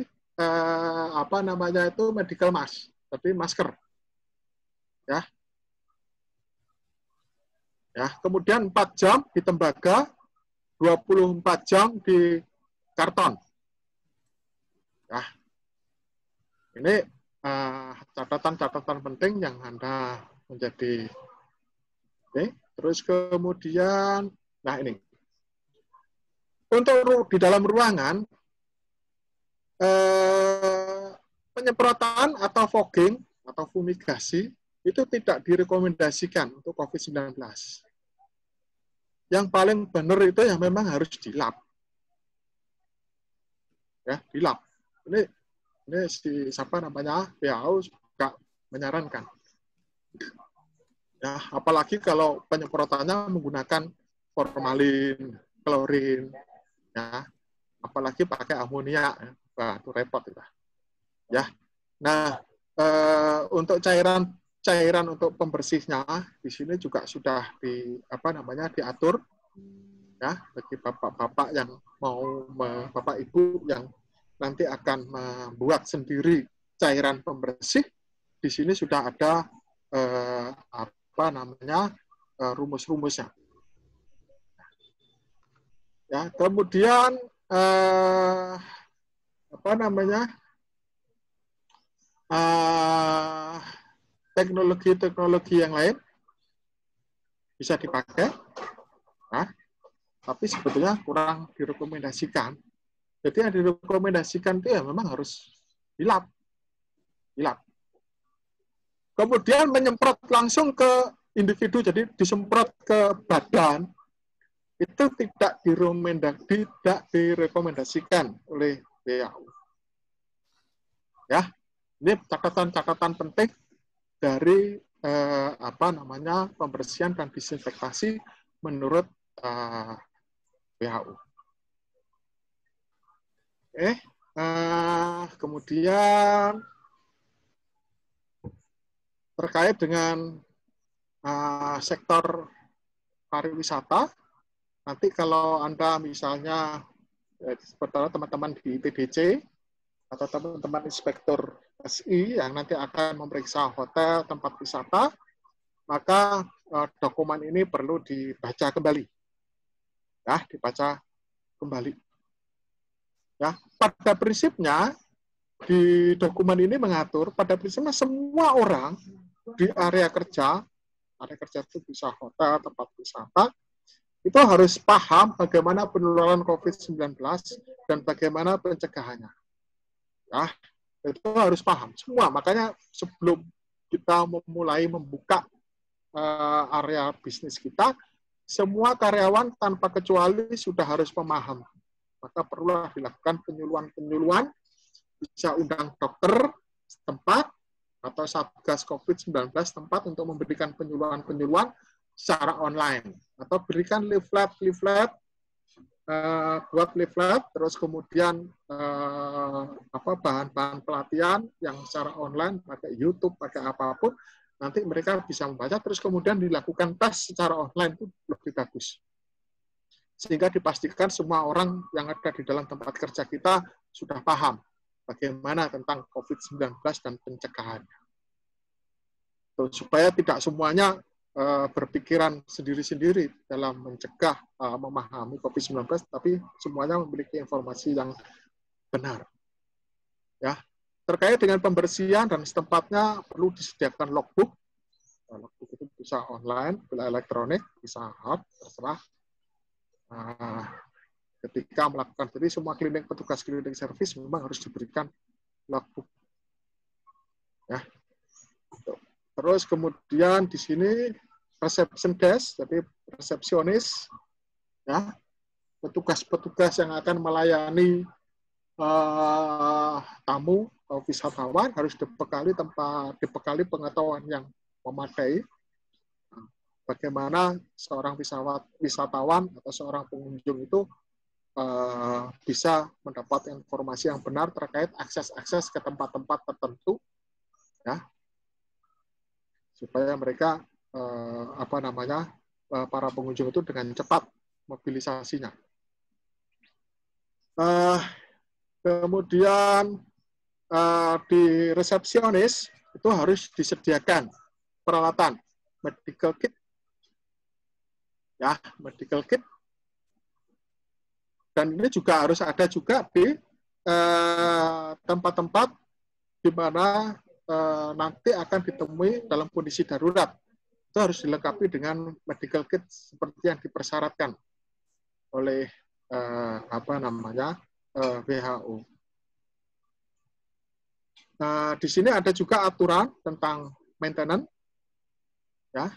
medical mask, tapi masker. Ya. Ya, kemudian 4 jam di tembaga, 24 jam di karton. Ya. Ini catatan-catatan penting yang Anda menjadi. Oke. Terus kemudian, nah ini. Untuk di dalam ruangan, penyemprotan atau fogging atau fumigasi itu tidak direkomendasikan untuk COVID-19. Yang paling benar itu yang memang harus dilap. Ya, dilap. Ini WHO juga menyarankan. Ya, apalagi kalau penyemprotannya menggunakan formalin, klorin, ya, apalagi pakai amonia, wah, itu repot itu. Ya, nah untuk cairan untuk pembersihnya di sini juga sudah diatur, ya, bagi bapak-bapak yang mau bapak ibu yang nanti akan membuat sendiri cairan pembersih, di sini sudah ada rumus-rumusnya. Ya, kemudian teknologi-teknologi yang lain bisa dipakai, nah, tapi sebetulnya kurang direkomendasikan. Jadi yang direkomendasikan itu ya memang harus dilap. Kemudian menyemprot langsung ke individu, jadi disemprot ke badan, itu tidak direkomendasikan oleh WHO. Ya, ini catatan-catatan penting dari pembersihan dan disinfektasi menurut WHO. Kemudian terkait dengan sektor pariwisata, nanti kalau Anda misalnya seperti teman-teman di TDC atau teman-teman inspektur SI yang nanti akan memeriksa hotel, tempat wisata, maka dokumen ini perlu dibaca kembali. Ya, dibaca kembali. Ya, pada prinsipnya di dokumen ini mengatur, pada prinsipnya semua orang di area kerja itu bisa hotel, tempat wisata, itu harus paham bagaimana penularan COVID-19 dan bagaimana pencegahannya. Ya, itu harus paham semua. Makanya sebelum kita memulai membuka area bisnis kita, semua karyawan tanpa kecuali sudah harus memaham. Maka perlulah dilakukan penyuluhan-penyuluhan, bisa undang dokter setempat, atau Satgas COVID-19 tempat untuk memberikan penyuluhan-penyuluhan secara online, atau berikan leaflet, buat leaflet, terus kemudian bahan-bahan pelatihan yang secara online, pakai YouTube, pakai apapun, nanti mereka bisa membaca, terus kemudian dilakukan tes secara online, itu lebih bagus. Sehingga dipastikan semua orang yang ada di dalam tempat kerja kita sudah paham bagaimana tentang COVID-19 dan pencegahannya. Supaya tidak semuanya berpikiran sendiri-sendiri dalam mencegah, memahami COVID-19, tapi semuanya memiliki informasi yang benar. Ya, terkait dengan pembersihan dan setempatnya perlu disediakan logbook. Logbook itu bisa online, bisa elektronik, bisa hard, terserah. Ketika melakukan, jadi semua petugas cleaning service memang harus diberikan logbook. Ya. Terus kemudian di sini reception desk, jadi resepsionis, ya, petugas-petugas yang akan melayani tamu atau wisatawan harus dibekali pengetahuan yang memadai. Bagaimana seorang wisatawan atau seorang pengunjung itu bisa mendapat informasi yang benar terkait akses-akses ke tempat-tempat tertentu, ya, supaya mereka para pengunjung itu dengan cepat mobilisasinya. Kemudian di resepsionis itu harus disediakan peralatan medical kit, ya, medical kit, dan ini juga harus ada juga di tempat-tempat di mana nanti akan ditemui dalam kondisi darurat. Itu harus dilengkapi dengan medical kit seperti yang dipersyaratkan oleh WHO. Di sini ada juga aturan tentang maintenance, ya,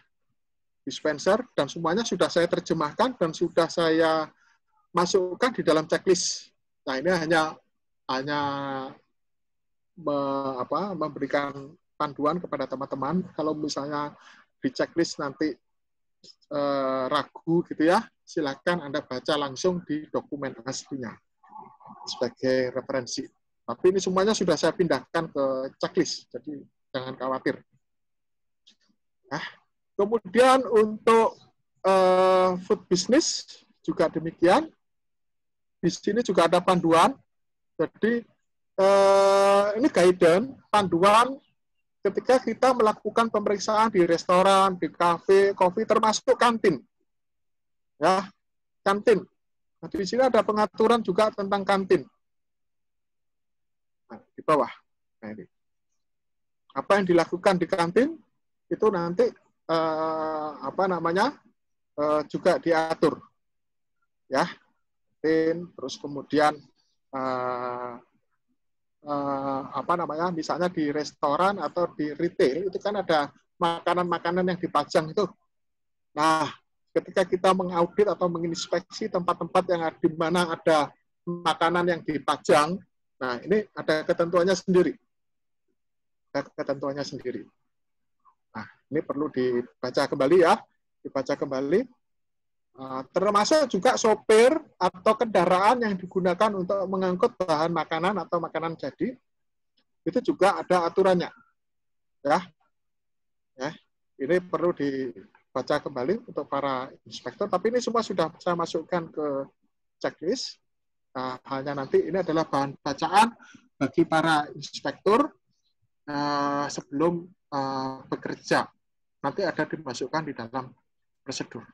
dispenser, dan semuanya sudah saya terjemahkan dan sudah saya masukkan di dalam checklist. Nah, ini hanya memberikan panduan kepada teman-teman. Kalau misalnya di checklist nanti ragu gitu ya, silakan Anda baca langsung di dokumen aslinya sebagai referensi. Tapi ini semuanya sudah saya pindahkan ke checklist, jadi jangan khawatir. Nah, kemudian untuk food business juga demikian. Di sini juga ada panduan. Jadi ini guidance, panduan ketika kita melakukan pemeriksaan di restoran, di kafe, kopi, termasuk kantin. Ya, kantin. Nah, di sini ada pengaturan juga tentang kantin. Nah, di bawah. Nah, ini. Apa yang dilakukan di kantin itu nanti juga diatur. Ya. Terus kemudian misalnya di restoran atau di retail itu kan ada makanan-makanan yang dipajang itu. Nah, ketika kita mengaudit atau menginspeksi tempat-tempat yang di mana ada makanan yang dipajang, nah ini ada ketentuannya sendiri. Ada ketentuannya sendiri. Nah, ini perlu dibaca kembali ya, dibaca kembali. Termasuk juga sopir atau kendaraan yang digunakan untuk mengangkut bahan makanan atau makanan jadi, itu juga ada aturannya. Ya, ini perlu dibaca kembali untuk para inspektor, tapi ini semua sudah saya masukkan ke checklist. Nah, hanya nanti ini adalah bahan bacaan bagi para inspektur sebelum bekerja. Nanti ada dimasukkan di dalam prosedur.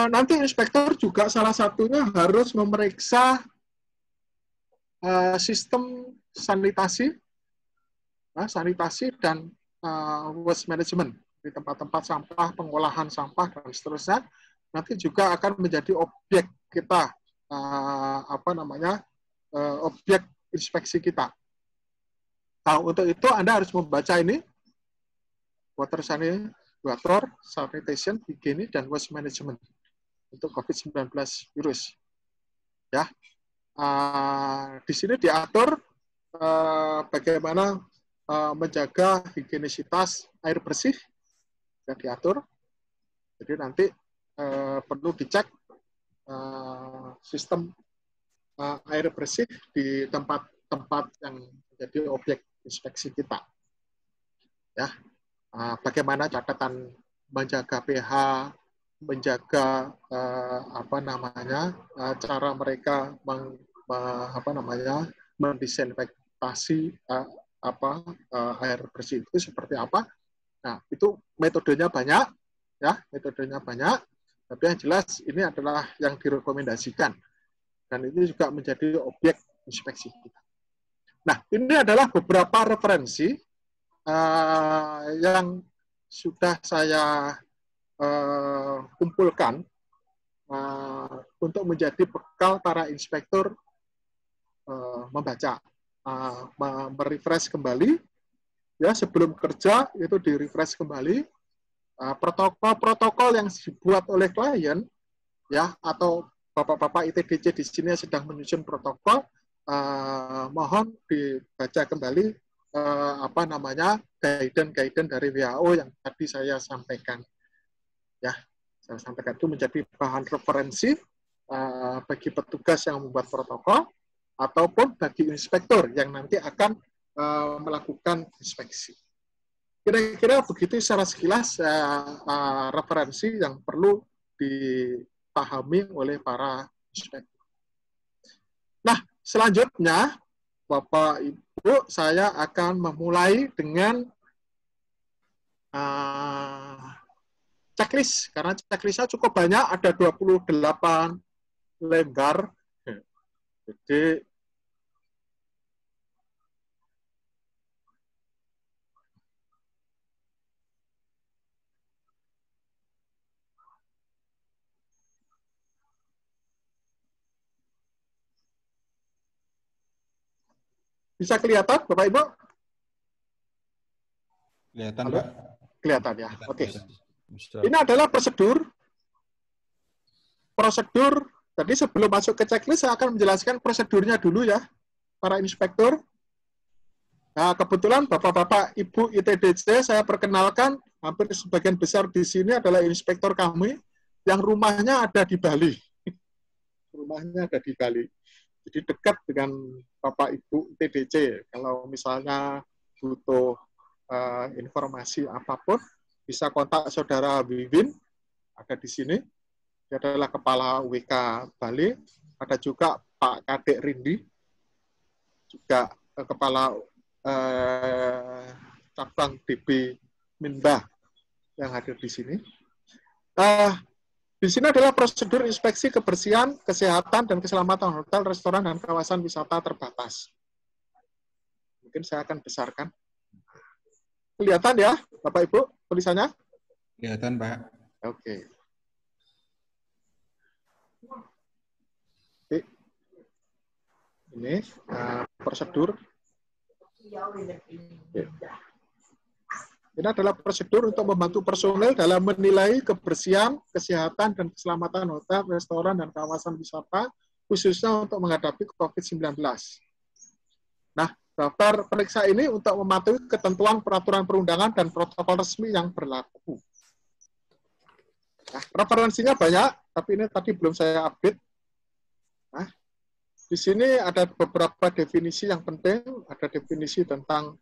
Nanti inspektor juga salah satunya harus memeriksa sistem sanitasi dan waste management di tempat-tempat sampah, pengolahan sampah dan seterusnya. Nanti juga akan menjadi objek kita, objek inspeksi kita. Nah, untuk itu Anda harus membaca ini, water sanitation, hygiene, dan waste management untuk COVID-19 virus. Ya, di sini diatur bagaimana menjaga higienisitas air bersih yang diatur. Jadi nanti perlu dicek sistem air bersih di tempat-tempat yang menjadi objek inspeksi kita. Ya, bagaimana catatan menjaga pH, menjaga cara mereka mendisinfektasi air bersih itu seperti apa. Nah, itu metodenya banyak, ya, metodenya banyak. Tapi yang jelas ini adalah yang direkomendasikan dan ini juga menjadi objek inspeksi kita. Nah, ini adalah beberapa referensi yang sudah saya kumpulkan untuk menjadi bekal para inspektur membaca, merefresh kembali, ya sebelum kerja itu di-refresh kembali protokol-protokol yang dibuat oleh klien, ya atau bapak-bapak ITDC di sini sedang menyusun protokol, mohon dibaca kembali guidance dari WHO yang tadi saya sampaikan. Ya, saya sampaikan itu menjadi bahan referensi bagi petugas yang membuat protokol ataupun bagi inspektur yang nanti akan melakukan inspeksi. Kira-kira begitu secara sekilas referensi yang perlu dipahami oleh para inspektur. Nah, selanjutnya Bapak Ibu, saya akan memulai dengan checklist, karena checklistnya cukup banyak, ada 28 lembar. Jadi bisa kelihatan, Bapak Ibu? Kelihatan, Halo? Pak. Kelihatan ya. Oke. Bisa. Ini adalah prosedur. Tadi sebelum masuk ke checklist, saya akan menjelaskan prosedurnya dulu ya, para inspektur. Nah, kebetulan Bapak-Bapak, Ibu ITDC, saya perkenalkan, hampir sebagian besar di sini adalah inspektur kami, yang rumahnya ada di Bali. Rumahnya ada di Bali. Jadi dekat dengan Bapak Ibu ITDC. Kalau misalnya butuh informasi apapun, bisa kontak Saudara Wiwin, ada di sini. Dia adalah Kepala WK Bali. Ada juga Pak Kadek Rindi, juga Kepala cabang DB Minbah yang hadir di sini. Di sini adalah prosedur inspeksi kebersihan, kesehatan, dan keselamatan hotel, restoran, dan kawasan wisata terbatas. Mungkin saya akan besarkan. Kelihatan ya, Bapak Ibu, tulisannya? Kelihatan, Pak. Oke. Ini prosedur. Ini adalah prosedur untuk membantu personel dalam menilai kebersihan, kesehatan, dan keselamatan hotel, restoran, dan kawasan wisata, khususnya untuk menghadapi COVID-19. Nah, daftar periksa ini untuk mematuhi ketentuan peraturan perundangan dan protokol resmi yang berlaku. Nah, referensinya banyak, tapi ini tadi belum saya update. Nah, di sini ada beberapa definisi yang penting, ada definisi tentang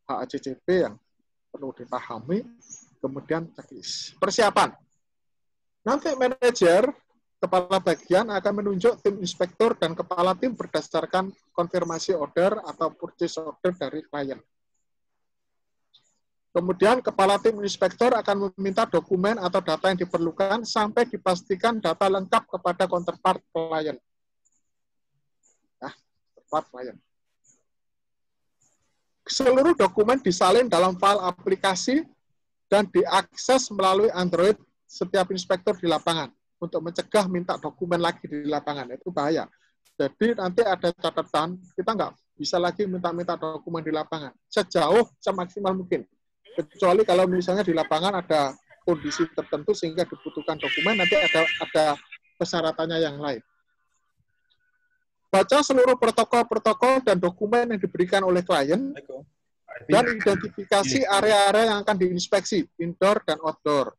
HACCP yang perlu dipahami, kemudian checklist. Persiapan. Nanti manajer, kepala bagian akan menunjuk tim inspektur dan kepala tim berdasarkan konfirmasi order atau purchase order dari klien. Kemudian kepala tim inspektur akan meminta dokumen atau data yang diperlukan sampai dipastikan data lengkap kepada counterpart klien. Nah, counterpart klien. Seluruh dokumen disalin dalam file aplikasi dan diakses melalui Android setiap inspektur di lapangan untuk mencegah minta dokumen lagi di lapangan. Itu bahaya. Jadi nanti ada catatan, kita nggak bisa lagi minta-minta dokumen di lapangan. Sejauh semaksimal mungkin. Kecuali kalau misalnya di lapangan ada kondisi tertentu sehingga dibutuhkan dokumen, nanti ada persyaratannya yang lain. baca seluruh protokol-protokol dan dokumen yang diberikan oleh klien, dan identifikasi area-area yang akan diinspeksi, indoor dan outdoor.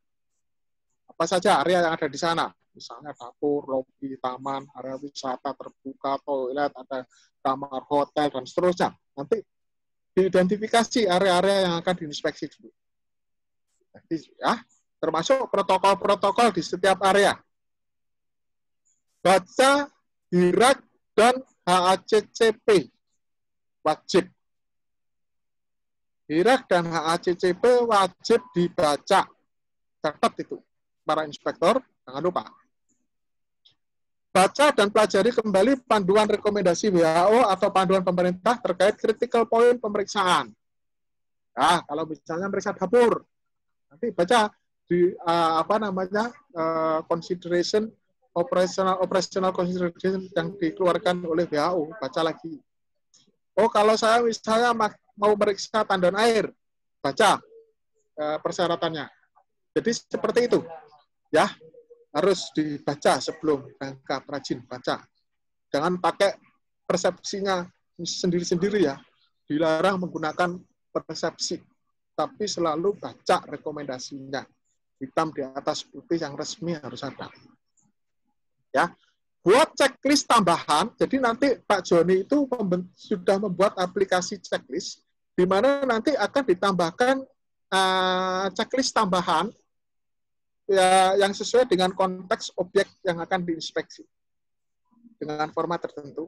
Apa saja area yang ada di sana? Misalnya dapur, lobi, taman, area wisata terbuka, toilet, ada kamar hotel, dan seterusnya. Nanti diidentifikasi area-area yang akan diinspeksi dulu. Jadi, ya, termasuk protokol-protokol di setiap area. Baca, HIRAK, dan HACCP. Wajib. HIRAK dan HACCP wajib dibaca. Catat itu, para inspektor, jangan lupa. Baca dan pelajari kembali panduan rekomendasi WHO atau panduan pemerintah terkait critical point pemeriksaan. Nah, kalau misalnya meriksa dapur, nanti baca di consideration operational consideration yang dikeluarkan oleh WHO, baca lagi. Oh, kalau saya misalnya mau meriksa tandon air, baca persyaratannya. Jadi seperti itu, ya. Harus dibaca sebelum berangkat, rajin baca. Jangan pakai persepsinya sendiri-sendiri ya. Dilarang menggunakan persepsi, tapi selalu baca rekomendasinya. Hitam di atas putih yang resmi harus ada. Ya, buat checklist tambahan. Jadi nanti Pak Joni itu sudah membuat aplikasi checklist, di mana nanti akan ditambahkan checklist tambahan ya, yang sesuai dengan konteks objek yang akan diinspeksi dengan format tertentu.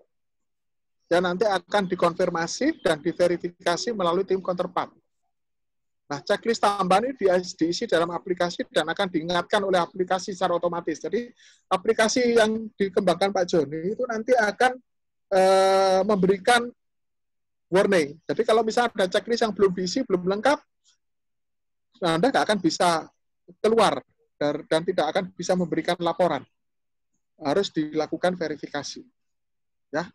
Dan nanti akan dikonfirmasi dan diverifikasi melalui tim counterpart. Nah, checklist tambahan ini diisi dalam aplikasi dan akan diingatkan oleh aplikasi secara otomatis. Jadi, aplikasi yang dikembangkan Pak Joni itu nanti akan memberikan warning. Jadi, kalau misalnya ada checklist yang belum diisi, belum lengkap, nah Anda nggak akan bisa keluar dan tidak akan bisa memberikan laporan. Harus dilakukan verifikasi. Ya.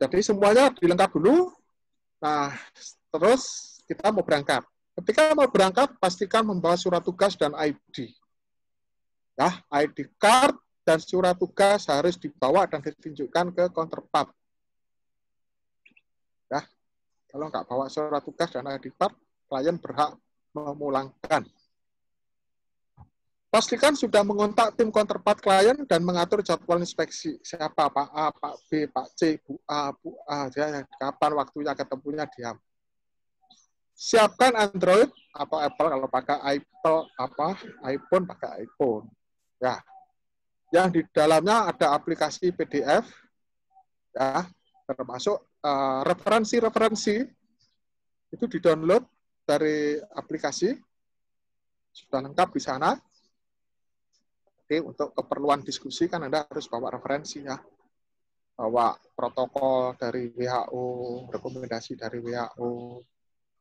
Jadi semuanya dilengkap dulu. Nah, terus kita mau berangkat. Ketika mau berangkat, pastikan membawa surat tugas dan ID. Ya, ID card dan surat tugas harus dibawa dan ditunjukkan ke counterpart. Ya, kalau nggak bawa surat tugas dan ID card, klien berhak memulangkan. Pastikan sudah mengontak tim counterpart klien dan mengatur jadwal inspeksi. Siapa, Pak A, Pak B, Pak C, Bu A, ya, kapan waktunya ketemunya diam. Siapkan Android atau Apple kalau pakai iPhone pakai iPhone. Ya. Yang di dalamnya ada aplikasi PDF, ya, termasuk referensi-referensi itu di-download dari aplikasi. Sudah lengkap di sana. Untuk keperluan diskusi kan Anda harus bawa referensi ya. Bawa protokol dari WHO, rekomendasi dari WHO.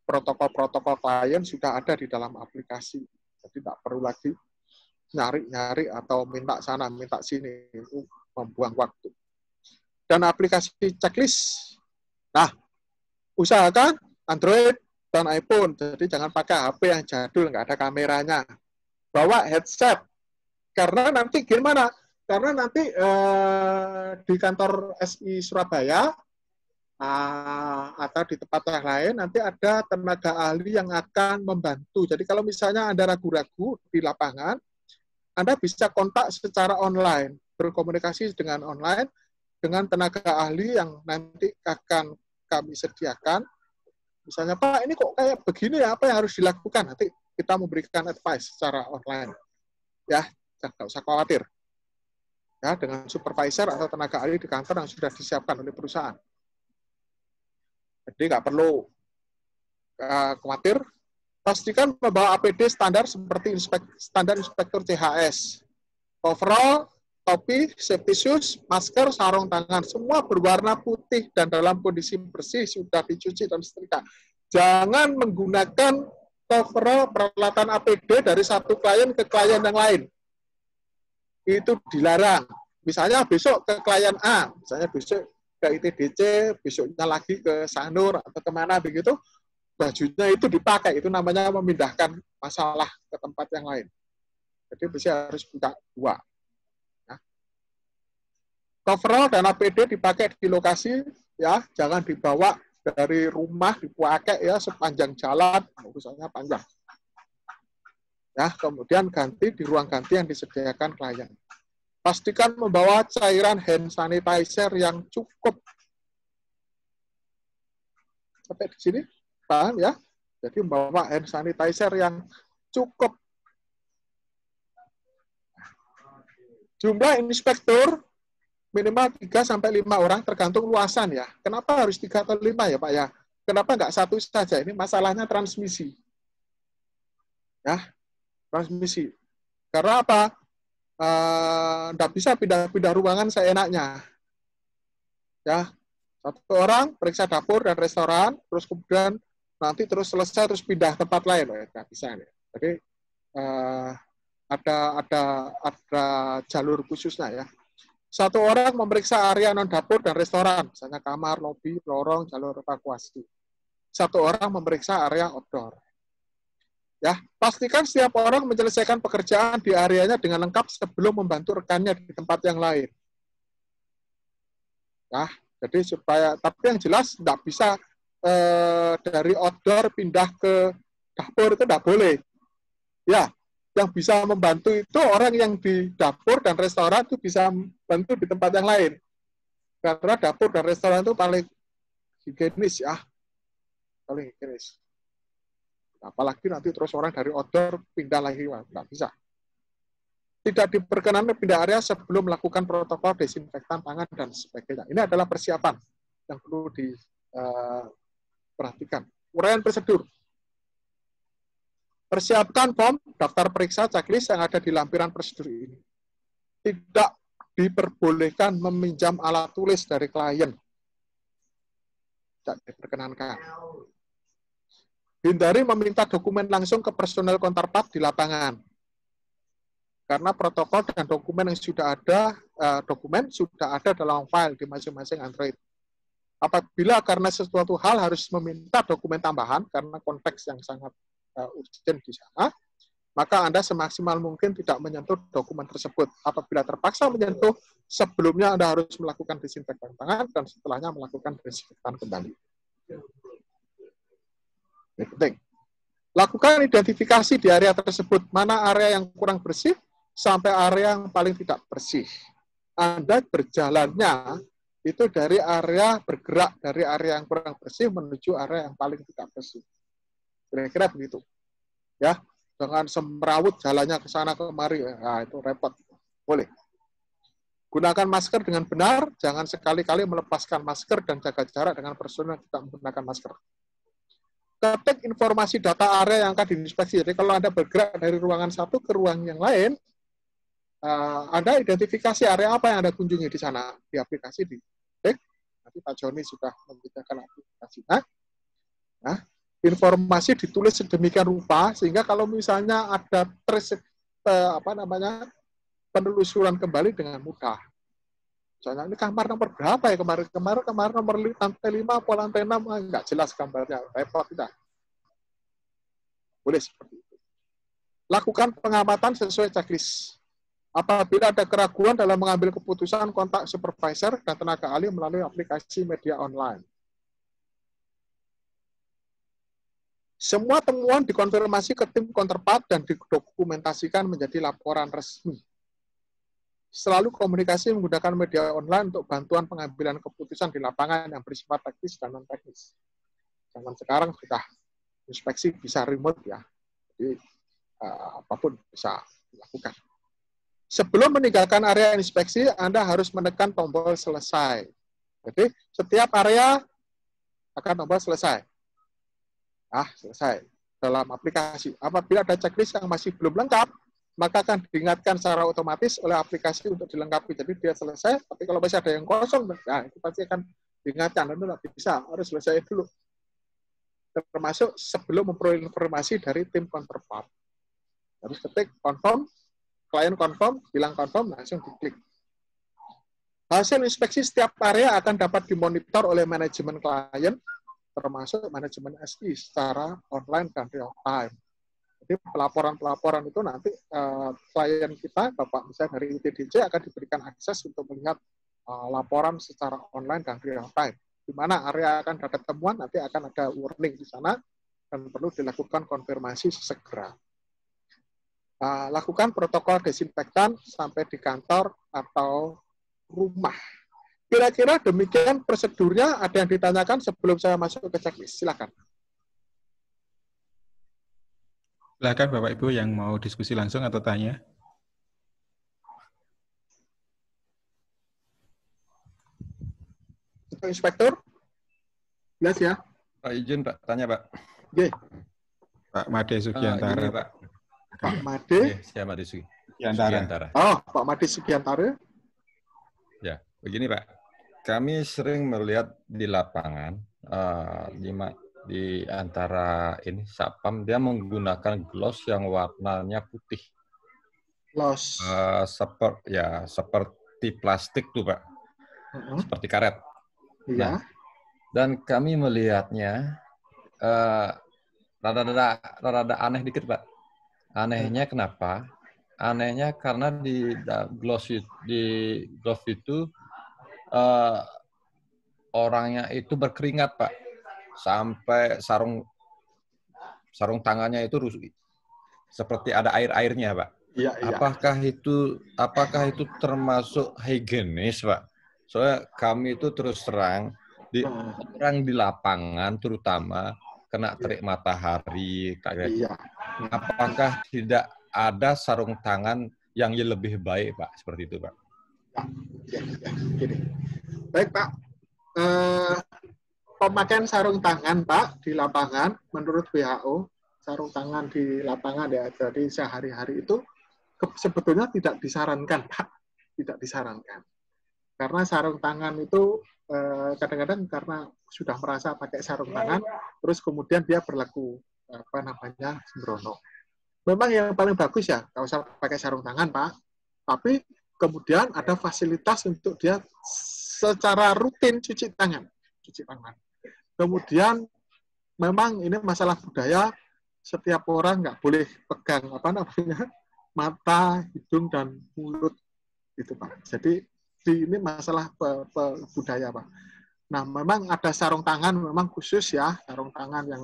Protokol-protokol klien sudah ada di dalam aplikasi. Jadi tidak perlu lagi nyari-nyari atau minta sana, minta sini. Itu membuang waktu. Dan aplikasi checklist. Nah, usahakan Android dan iPhone. Jadi jangan pakai HP yang jadul, nggak ada kameranya. Bawa headset. Karena nanti gimana? Karena nanti di kantor SI Surabaya atau di tempat yang lain nanti ada tenaga ahli yang akan membantu. Jadi kalau misalnya Anda ragu-ragu di lapangan, Anda bisa kontak secara online, berkomunikasi dengan online dengan tenaga ahli yang nanti akan kami sediakan. Misalnya, Pak, ini kok kayak begini ya, apa yang harus dilakukan? Nanti kita memberikan advice secara online. Ya, tidak usah khawatir. Ya, dengan supervisor atau tenaga ahli di kantor yang sudah disiapkan oleh perusahaan. Jadi nggak perlu khawatir. Pastikan membawa APD standar seperti standar inspektur CHS. Overall, topi, safety shoes, masker, sarung tangan, semua berwarna putih dan dalam kondisi bersih, sudah dicuci dan setrika. Jangan menggunakan overall peralatan APD dari satu klien ke klien yang lain. Itu dilarang. Misalnya besok ke klien A, misalnya besok ke ITDC, besoknya lagi ke Sanur atau kemana begitu, bajunya itu dipakai, itu namanya memindahkan masalah ke tempat yang lain. Jadi bisa harus buka dua. Ya. Coverall dan APD dipakai di lokasi, ya, jangan dibawa dari rumah dipakai ya sepanjang jalan, urusannya panjang. Ya, kemudian ganti di ruang ganti yang disediakan klien. Pastikan membawa cairan hand sanitizer yang cukup. Sampai di sini, paham ya? Jadi membawa hand sanitizer yang cukup. Jumlah inspektur minimal 3-5 orang tergantung luasan ya. Kenapa harus 3 atau 5 ya Pak ya? Kenapa nggak 1 saja? Ini masalahnya transmisi. Ya, transmisi. Karena apa? Nggak bisa pindah-pindah ruangan seenaknya. Ya, 1 orang periksa dapur dan restoran, terus kemudian nanti terus selesai terus pindah tempat lain. Nggak bisa nih. Jadi ada jalur khususnya ya. 1 orang memeriksa area non dapur dan restoran, misalnya kamar, lobi, lorong, jalur evakuasi. 1 orang memeriksa area outdoor. Ya, pastikan setiap orang menyelesaikan pekerjaan di areanya dengan lengkap sebelum membantu rekannya di tempat yang lain. Ya, jadi supaya, tapi yang jelas tidak bisa dari outdoor pindah ke dapur itu tidak boleh. Ya, yang bisa membantu itu orang yang di dapur dan restoran itu bisa membantu di tempat yang lain. Karena dapur dan restoran itu paling higienis ya. Paling higienis. Apalagi nanti terus orang dari outdoor pindah lagi, nggak bisa. Tidak diperkenankan pindah area sebelum melakukan protokol desinfektan tangan dan sebagainya. Ini adalah persiapan yang perlu diperhatikan. Uraian prosedur. Persiapkan form daftar periksa checklist yang ada di lampiran prosedur ini. Tidak diperbolehkan meminjam alat tulis dari klien. Tidak diperkenankan. Hindari meminta dokumen langsung ke personel counterpart di lapangan. Karena protokol dan dokumen yang sudah ada, dalam file di masing-masing Android. Apabila karena sesuatu hal harus meminta dokumen tambahan karena konteks yang sangat urgent di sana, maka Anda semaksimal mungkin tidak menyentuh dokumen tersebut. Apabila terpaksa menyentuh, sebelumnya Anda harus melakukan desinfektan tangan dan setelahnya melakukan desinfektan kembali. Ini penting. Lakukan identifikasi di area tersebut, mana area yang kurang bersih sampai area yang paling tidak bersih. Anda berjalannya itu dari area bergerak dari area yang kurang bersih menuju area yang paling tidak bersih. Kira-kira begitu. Ya, jangan semrawut jalannya ke sana kemari. Nah, itu repot. Boleh. Gunakan masker dengan benar, jangan sekali-kali melepaskan masker dan jaga jarak dengan personel yang tidak menggunakan masker. Ketik informasi data area yang akan diinspeksi. Jadi kalau Anda bergerak dari ruangan satu ke ruang yang lain, Anda identifikasi area apa yang Anda kunjungi di sana. Di aplikasi di ketik. Nanti Pak Joni sudah membedakan aplikasinya. Nah, informasi ditulis sedemikian rupa sehingga kalau misalnya ada penelusuran kembali dengan mudah. Misalnya ini kamar nomor berapa ya kamar nomor lantai 5 atau lantai 6 nggak jelas gambarnya, repot tidak. Boleh seperti itu. Lakukan pengamatan sesuai checklist. Apabila ada keraguan dalam mengambil keputusan, kontak supervisor dan tenaga ahli melalui aplikasi media online. Semua temuan dikonfirmasi ke tim counterpart dan didokumentasikan menjadi laporan resmi. Selalu komunikasi menggunakan media online untuk bantuan pengambilan keputusan di lapangan yang bersifat teknis dan non-teknis. Zaman sekarang sudah inspeksi bisa remote ya, jadi apapun bisa dilakukan. Sebelum meninggalkan area inspeksi, Anda harus menekan tombol selesai. Jadi setiap area akan tombol selesai. Selesai dalam aplikasi. Apabila ada checklist yang masih belum lengkap, maka akan diingatkan secara otomatis oleh aplikasi untuk dilengkapi. Jadi dia selesai, tapi kalau masih ada yang kosong, nah itu pasti akan diingatkan. Dan itu nggak bisa, harus selesai dulu. Termasuk sebelum memperoleh informasi dari tim counterpart. Harus ketik confirm, klien confirm, bilang confirm, langsung diklik. Hasil inspeksi setiap area akan dapat dimonitor oleh manajemen klien, termasuk manajemen SI secara online dan real time. Jadi pelaporan-pelaporan itu nanti klien kita, Bapak misalnya dari ITDC akan diberikan akses untuk melihat laporan secara online dan real time. Di mana area akan ada temuan, nanti akan ada warning di sana, dan perlu dilakukan konfirmasi segera. Lakukan protokol desinfektan sampai di kantor atau rumah. Kira-kira demikian prosedurnya. Ada yang ditanyakan sebelum saya masuk ke checklist? Silakan. Silakan Bapak Ibu yang mau diskusi langsung atau tanya. Inspektur? Jelas ya? Pak izin Pak, tanya Pak. Oke. Pak Made Sugiantara. Ini Pak. Pak Made. Saya Made Sugiantara. Oh, Pak Made Sugiantara. Ya, begini Pak. Kami sering melihat di lapangan, di antara ini Satpam, dia menggunakan gloves yang warnanya putih. Gloves. Seperti plastik tuh Pak. Seperti karet. Iya. Nah, dan kami melihatnya rada aneh dikit Pak. Anehnya kenapa? Anehnya karena di glove itu orangnya itu berkeringat Pak, sampai sarung tangannya itu seperti ada airnya Pak. Iya, iya. Apakah itu termasuk higienis Pak? Soalnya kami itu terus terang orang di lapangan terutama kena terik matahari. Iya. Apakah tidak ada sarung tangan yang lebih baik Pak? Seperti itu Pak. Ya. Gini. Baik Pak. Pemakaian sarung tangan Pak di lapangan menurut WHO, sarung tangan di lapangan ya, jadi sehari-hari itu sebetulnya tidak disarankan Pak. Tidak disarankan. Karena sarung tangan itu kadang-kadang karena sudah merasa pakai sarung tangan, terus kemudian dia berlaku sembrono. Memang yang paling bagus ya, nggak usah pakai sarung tangan Pak, tapi kemudian ada fasilitas untuk dia secara rutin cuci tangan. Kemudian memang ini masalah budaya, setiap orang nggak boleh pegang mata, hidung dan mulut gitu Pak. Jadi ini masalah budaya Pak. Nah, memang ada sarung tangan memang khusus ya, sarung tangan yang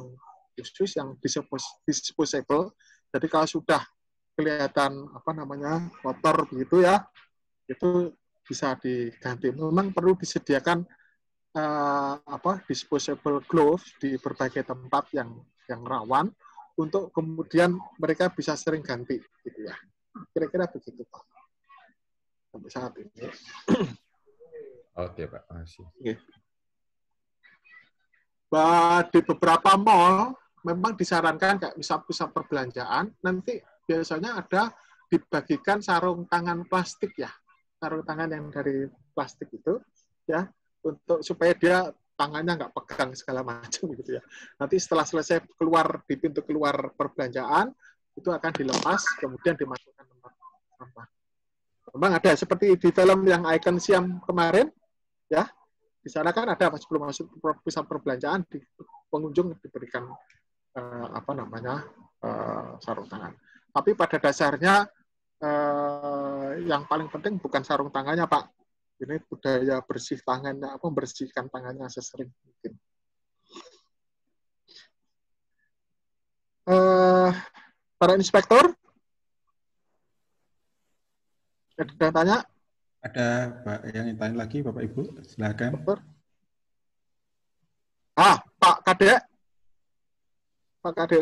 khusus yang disposable. Jadi kalau sudah kelihatan kotor begitu ya, itu bisa diganti. Memang perlu disediakan disposable gloves di berbagai tempat yang rawan untuk kemudian mereka bisa sering ganti gitu ya. Kira-kira begitu Pak. Sampai saat ini. Oke Pak, makasih. Di beberapa mall memang disarankan kayak misal pusat perbelanjaan nanti biasanya ada dibagikan sarung tangan plastik ya, sarung tangan yang dari plastik itu ya, untuk supaya dia tangannya nggak pegang segala macam gitu ya. Nanti setelah selesai keluar di pintu keluar perbelanjaan itu akan dilepas kemudian dimasukkan tempat sampah. Memang ada seperti di film yang Icon Siam kemarin ya. Di sana kan ada sebelum masuk pusat perbelanjaan di pengunjung diberikan sarung tangan. Tapi pada dasarnya yang paling penting bukan sarung tangannya Pak. Ini budaya bersih tangannya, membersihkan tangannya sesering mungkin. Para inspektor, ada yang tanya? Ada Pak yang tanya lagi, Bapak Ibu, silakan. Pak Kadek. Pak Kadek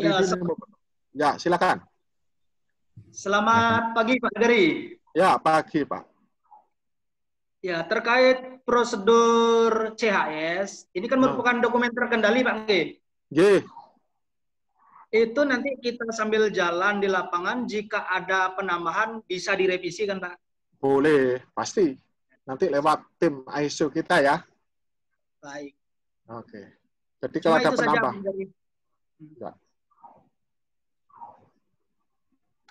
ya, silakan. Selamat pagi Pak Geri. Ya, pagi Pak. Ya, terkait prosedur CHS, ini kan merupakan dokumen terkendali Pak G. Itu nanti kita sambil jalan di lapangan, jika ada penambahan bisa direvisi kan Pak? Boleh, pasti. Nanti lewat tim ISO kita ya. Baik. Oke. Jadi kalau ada penambah. Ya.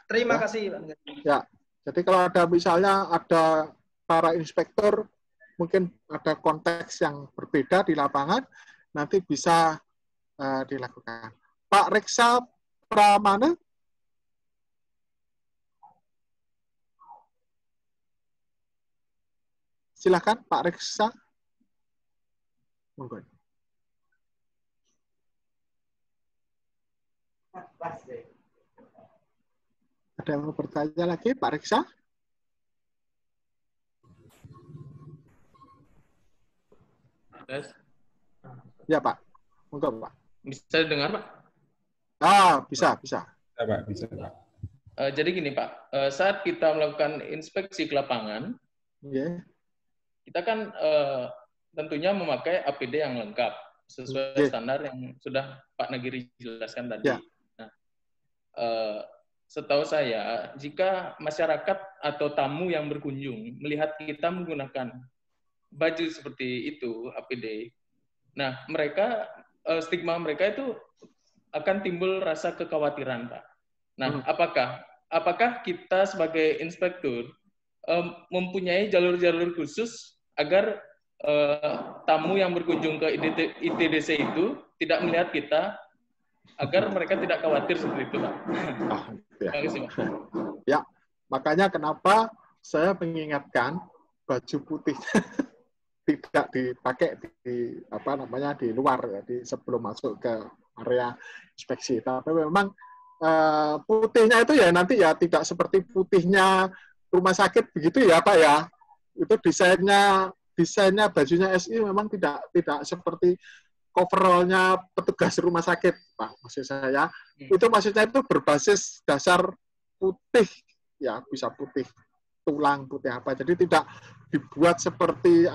Terima kasih Pak. Ya. Jadi kalau ada misalnya ada para inspektur mungkin ada konteks yang berbeda di lapangan, nanti bisa dilakukan. Pak Reksa Pramana. Silakan Pak Reksa. Monggo. Ada yang mau bertanya lagi, Pak Reksa? Yes. Ya, Pak. Monggo, Pak. Bisa dengar, Pak? Bisa. Bisa, Pak. Bisa, Pak. Jadi gini, Pak. Saat kita melakukan inspeksi ke lapangan, kita kan tentunya memakai APD yang lengkap sesuai standar yang sudah Pak Nagiri jelaskan tadi. Nah, setahu saya, jika masyarakat atau tamu yang berkunjung melihat kita menggunakan baju seperti itu, APD, nah mereka stigma mereka itu akan timbul rasa kekhawatiran, Pak. Nah, apakah kita sebagai inspektur mempunyai jalur-jalur khusus agar tamu yang berkunjung ke ITDC itu tidak melihat kita, agar mereka tidak khawatir seperti itu, Pak? Terima kasih, Pak. Ya, makanya kenapa saya mengingatkan baju putih tidak dipakai di luar ya, sebelum masuk ke area inspeksi. Tapi memang putihnya itu ya nanti ya tidak seperti putihnya rumah sakit begitu ya, Pak ya. Itu desainnya bajunya SI memang tidak seperti coverallnya petugas rumah sakit, Pak. Maksud saya itu maksudnya itu berbasis dasar putih ya, bisa putih tulang, putih apa. Jadi tidak dibuat seperti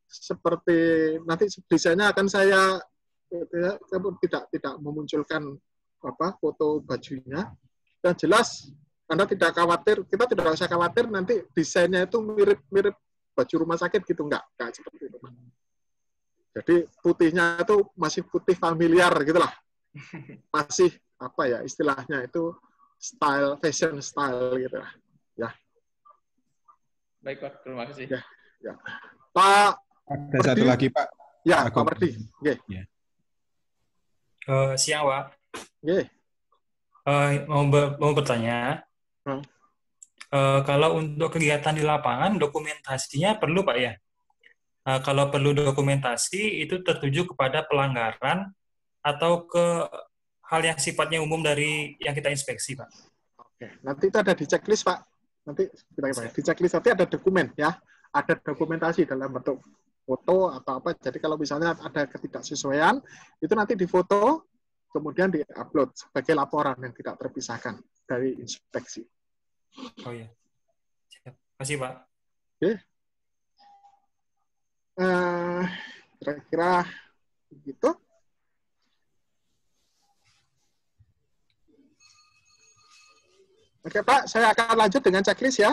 seperti nanti desainnya akan saya tidak memunculkan foto bajunya. Dan jelas Anda tidak khawatir, kita tidak usah khawatir nanti desainnya itu mirip baju rumah sakit gitu, enggak seperti itu. Jadi putihnya itu masih putih familiar gitulah. Masih istilahnya itu fashion style gitu lah. Ya. Baik, Pak. Terima kasih. Ya. Pak ada satu lagi, Pak. Ya, Pak Mardi. Ya. Siang, Pak. Nggih. Mau bertanya. Kalau untuk kegiatan di lapangan, dokumentasinya perlu, Pak ya? Kalau perlu dokumentasi, itu tertuju kepada pelanggaran atau ke hal yang sifatnya umum dari yang kita inspeksi, Pak? Oke, nanti itu ada di checklist, Pak. Nanti di checklist nanti ada dokumen ya, ada dokumentasi dalam bentuk foto atau apa. Jadi kalau misalnya ada ketidaksesuaian, itu nanti difoto, kemudian diupload sebagai laporan yang tidak terpisahkan dari inspeksi. Oh iya. Terima kasih, Pak. Oke. Kira-kira begitu. Oke, Pak, saya akan lanjut dengan checklist ya.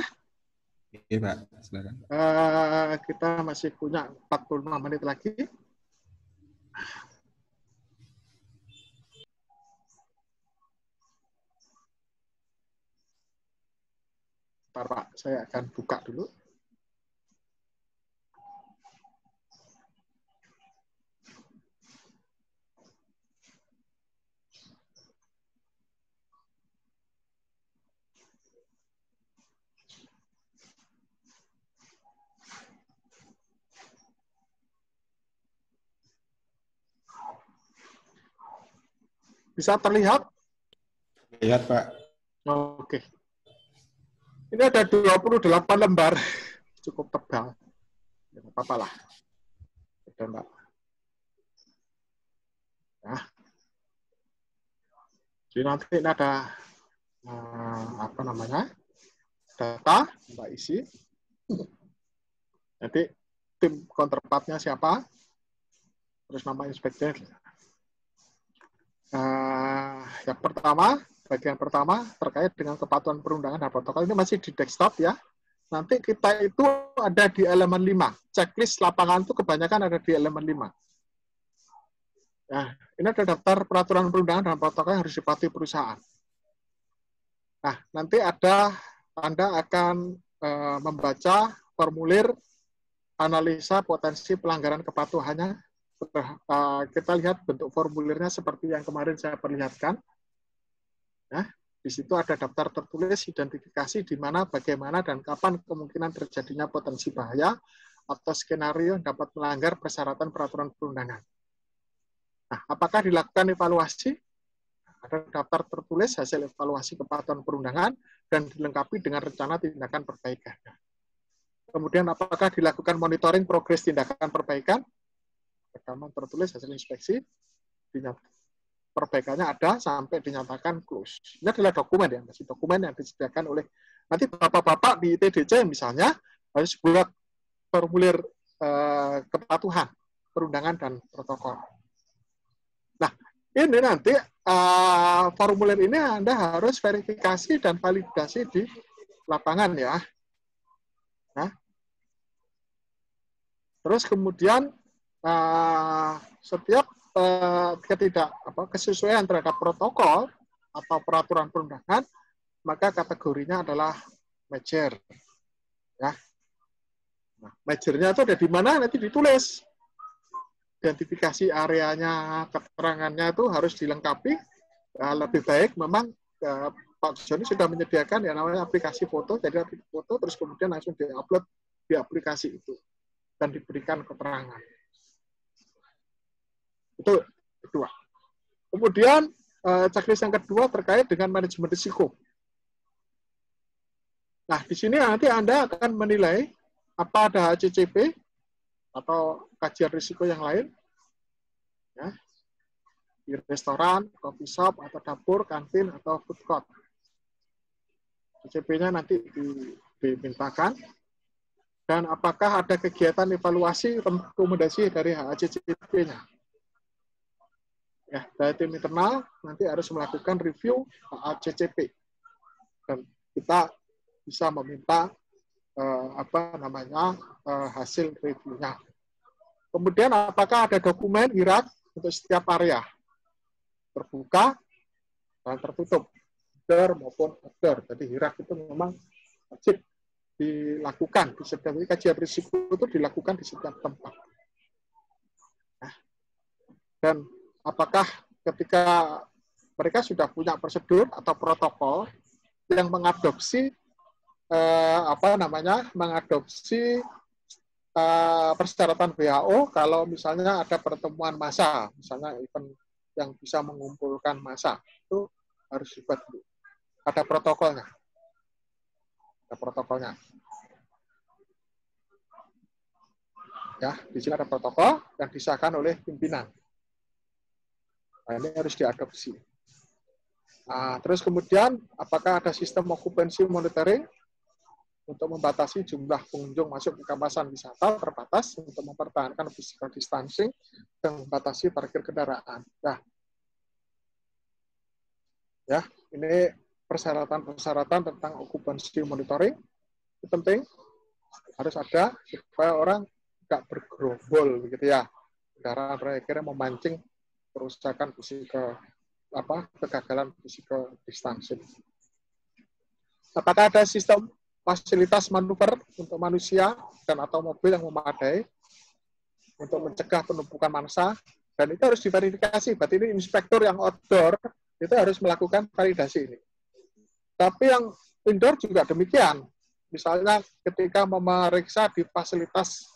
Oke, Pak, silakan. Kita masih punya 45 menit lagi. Bentar, Pak, saya akan buka dulu. Bisa terlihat? Lihat, Pak. Oke. Ini ada 28 lembar. Cukup tebal. Ya, apa-apa lah. Udah, Mbak. Nah. Jadi nanti ini ada data, Mbak isi. Nanti tim counterpartnya siapa? Terus nama inspektur. Yang pertama, bagian pertama terkait dengan kepatuhan perundangan dan protokol ini masih di desktop ya. Nanti kita itu ada di elemen 5. Checklist lapangan itu kebanyakan ada di elemen 5. Nah, ini ada daftar peraturan perundangan dan protokol yang harus dipatuhi perusahaan. Nah, nanti Anda akan membaca formulir analisa potensi pelanggaran kepatuhannya. Kita lihat bentuk formulirnya seperti yang kemarin saya perlihatkan. Nah, Di situ ada daftar tertulis identifikasi di mana, bagaimana, dan kapan kemungkinan terjadinya potensi bahaya atau skenario yang dapat melanggar persyaratan peraturan perundangan. Nah, apakah dilakukan evaluasi? Ada daftar tertulis hasil evaluasi kepatuhan perundangan dan dilengkapi dengan rencana tindakan perbaikan. Kemudian apakah dilakukan monitoring progres tindakan perbaikan? Pertama tertulis hasil inspeksi, perbaikannya ada sampai dinyatakan close. Ini adalah dokumen ya, masih dokumen yang disediakan oleh nanti bapak-bapak di TDC misalnya harus buat formulir kepatuhan perundangan dan protokol. Nah, ini nanti formulir ini Anda harus verifikasi dan validasi di lapangan ya. Nah, terus kemudian setiap kesesuaian terhadap protokol atau peraturan perundangan, maka kategorinya adalah major. Ya. Nah, majornya itu ada di mana nanti ditulis. Identifikasi areanya, keterangannya itu harus dilengkapi. Lebih baik memang Pak Joni sudah menyediakan yang namanya aplikasi foto, jadi aplikasi foto terus kemudian langsung diupload di aplikasi itu dan diberikan keterangan. Itu kedua. Kemudian checklist yang kedua terkait dengan manajemen risiko. Nah, di sini nanti Anda akan menilai apa ada HCCP atau kajian risiko yang lain, ya, di restoran, coffee shop, atau dapur, kantin, atau food court. HCCP-nya nanti dimintakan. Dan apakah ada kegiatan evaluasi rekomendasi dari HCCP-nya. Ya, dari tim internal nanti harus melakukan review HCCP dan kita bisa meminta hasil reviewnya. Kemudian apakah ada dokumen HIRAK untuk setiap area terbuka dan tertutup, outdoor maupun outdoor. Jadi HIRAK itu memang wajib dilakukan di setiap kajian risiko itu dilakukan di setiap tempat. Nah, dan apakah ketika mereka sudah punya prosedur atau protokol yang mengadopsi persyaratan WHO kalau misalnya ada pertemuan massa, misalnya event yang bisa mengumpulkan massa, itu harus dibuat dulu. Ada protokolnya. Ada protokolnya. Ya, di sini ada protokol yang disahkan oleh pimpinan. Nah, ini harus diadopsi. Nah, terus kemudian, apakah ada sistem occupancy monitoring untuk membatasi jumlah pengunjung masuk ke kawasan wisata terbatas untuk mempertahankan physical distancing dan membatasi parkir kendaraan. Nah, ya, ini persyaratan-persyaratan tentang occupancy monitoring itu penting, harus ada supaya orang tidak bergerombol, begitu ya. Kendaraan akhirnya memancing kerusakan kegagalan physical distancing. Apakah ada sistem fasilitas manuver untuk manusia dan atau mobil yang memadai untuk mencegah penumpukan massa, dan itu harus diverifikasi. Berarti ini inspektur yang outdoor itu harus melakukan validasi ini. Tapi yang indoor juga demikian. Misalnya ketika memeriksa di fasilitas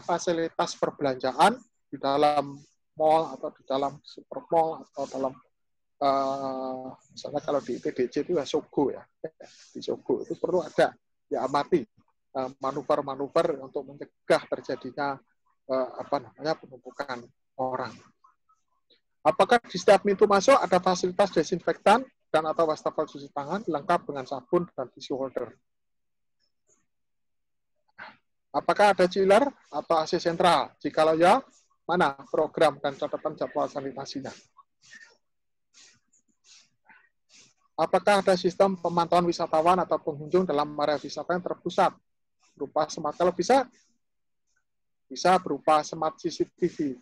fasilitas perbelanjaan di dalam mall atau di dalam supermall atau dalam misalnya kalau di TDC itu ya Sogo ya, di Sogo itu perlu ada diamati manuver-manuver untuk mencegah terjadinya penumpukan orang. Apakah di setiap pintu masuk ada fasilitas desinfektan dan atau wastafel cuci tangan lengkap dengan sabun dan tisu holder? Apakah ada chiller atau AC sentral? Jikalau ya, mana program dan catatan jadwal sanitasinya? Apakah ada sistem pemantauan wisatawan atau pengunjung dalam area wisata yang terpusat? Berupa smart, kalau bisa berupa smart CCTV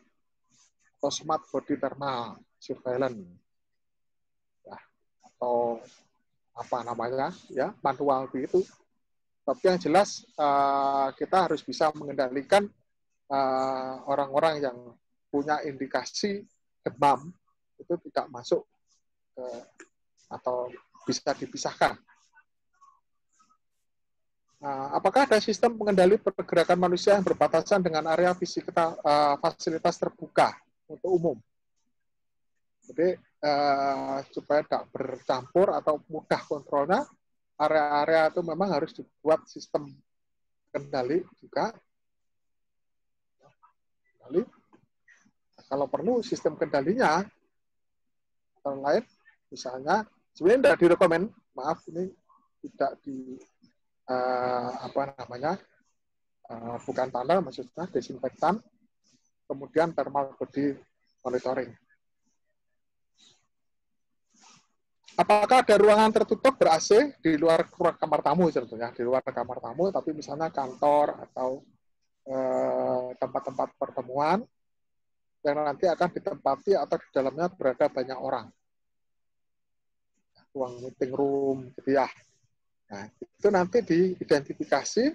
atau smart body thermal surveillance, ya, atau manual begitu. Tapi yang jelas kita harus bisa mengendalikan orang-orang yang punya indikasi demam itu tidak masuk ke atau bisa dipisahkan. Nah, apakah ada sistem pengendali pergerakan manusia yang berbatasan dengan area fasilitas terbuka untuk umum? Jadi supaya tidak bercampur atau mudah kontrolnya, area-area itu memang harus dibuat sistem kendali juga. Kendali. Kalau perlu sistem kendalinya atau lain, misalnya sebenarnya tidak direkomend, maaf ini tidak di bukan tanda, maksudnya desinfektan, kemudian thermal body monitoring. Apakah ada ruangan tertutup ber-AC di luar kamar tamu sebetulnya, di luar kamar tamu, tapi misalnya kantor atau tempat-tempat pertemuan yang nanti akan ditempati atau di dalamnya berada banyak orang. Ruang meeting room, gitu ya. Nah, itu nanti diidentifikasi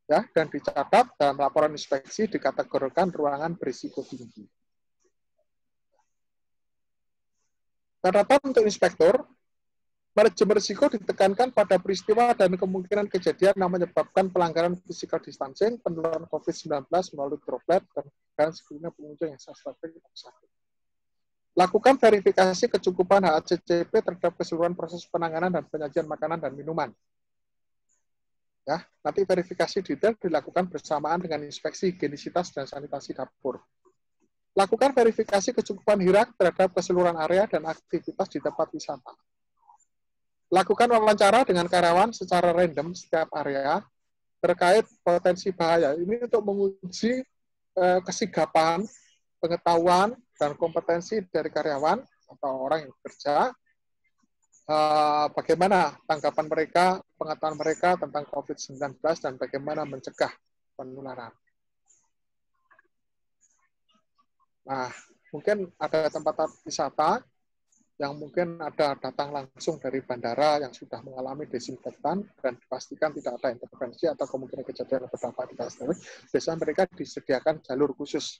ya dan dicatat dalam laporan inspeksi, dikategorikan ruangan berisiko tinggi. Catatan untuk inspektur, manajemen risiko ditekankan pada peristiwa dan kemungkinan kejadian yang menyebabkan pelanggaran physical distancing, penularan COVID-19 melalui droplet, dan sebelumnya pengunjung yang suspek sakit. Lakukan verifikasi kecukupan HACCP terhadap keseluruhan proses penanganan dan penyajian makanan dan minuman. Ya, nanti verifikasi detail dilakukan bersamaan dengan inspeksi higienisitas dan sanitasi dapur. Lakukan verifikasi kecukupan HIRAK terhadap keseluruhan area dan aktivitas di tempat wisata. Lakukan wawancara dengan karyawan secara random setiap area terkait potensi bahaya. Ini untuk menguji kesigapan, pengetahuan, dan kompetensi dari karyawan atau orang yang bekerja. Bagaimana tanggapan mereka, pengetahuan mereka tentang COVID-19, dan bagaimana mencegah penularan. Nah, mungkin ada tempat wisata yang mungkin ada datang langsung dari bandara yang sudah mengalami desinfektan dan dipastikan tidak ada intervensi atau kemungkinan kejadian yang berdampak di tersebut. Biasanya mereka disediakan jalur khusus.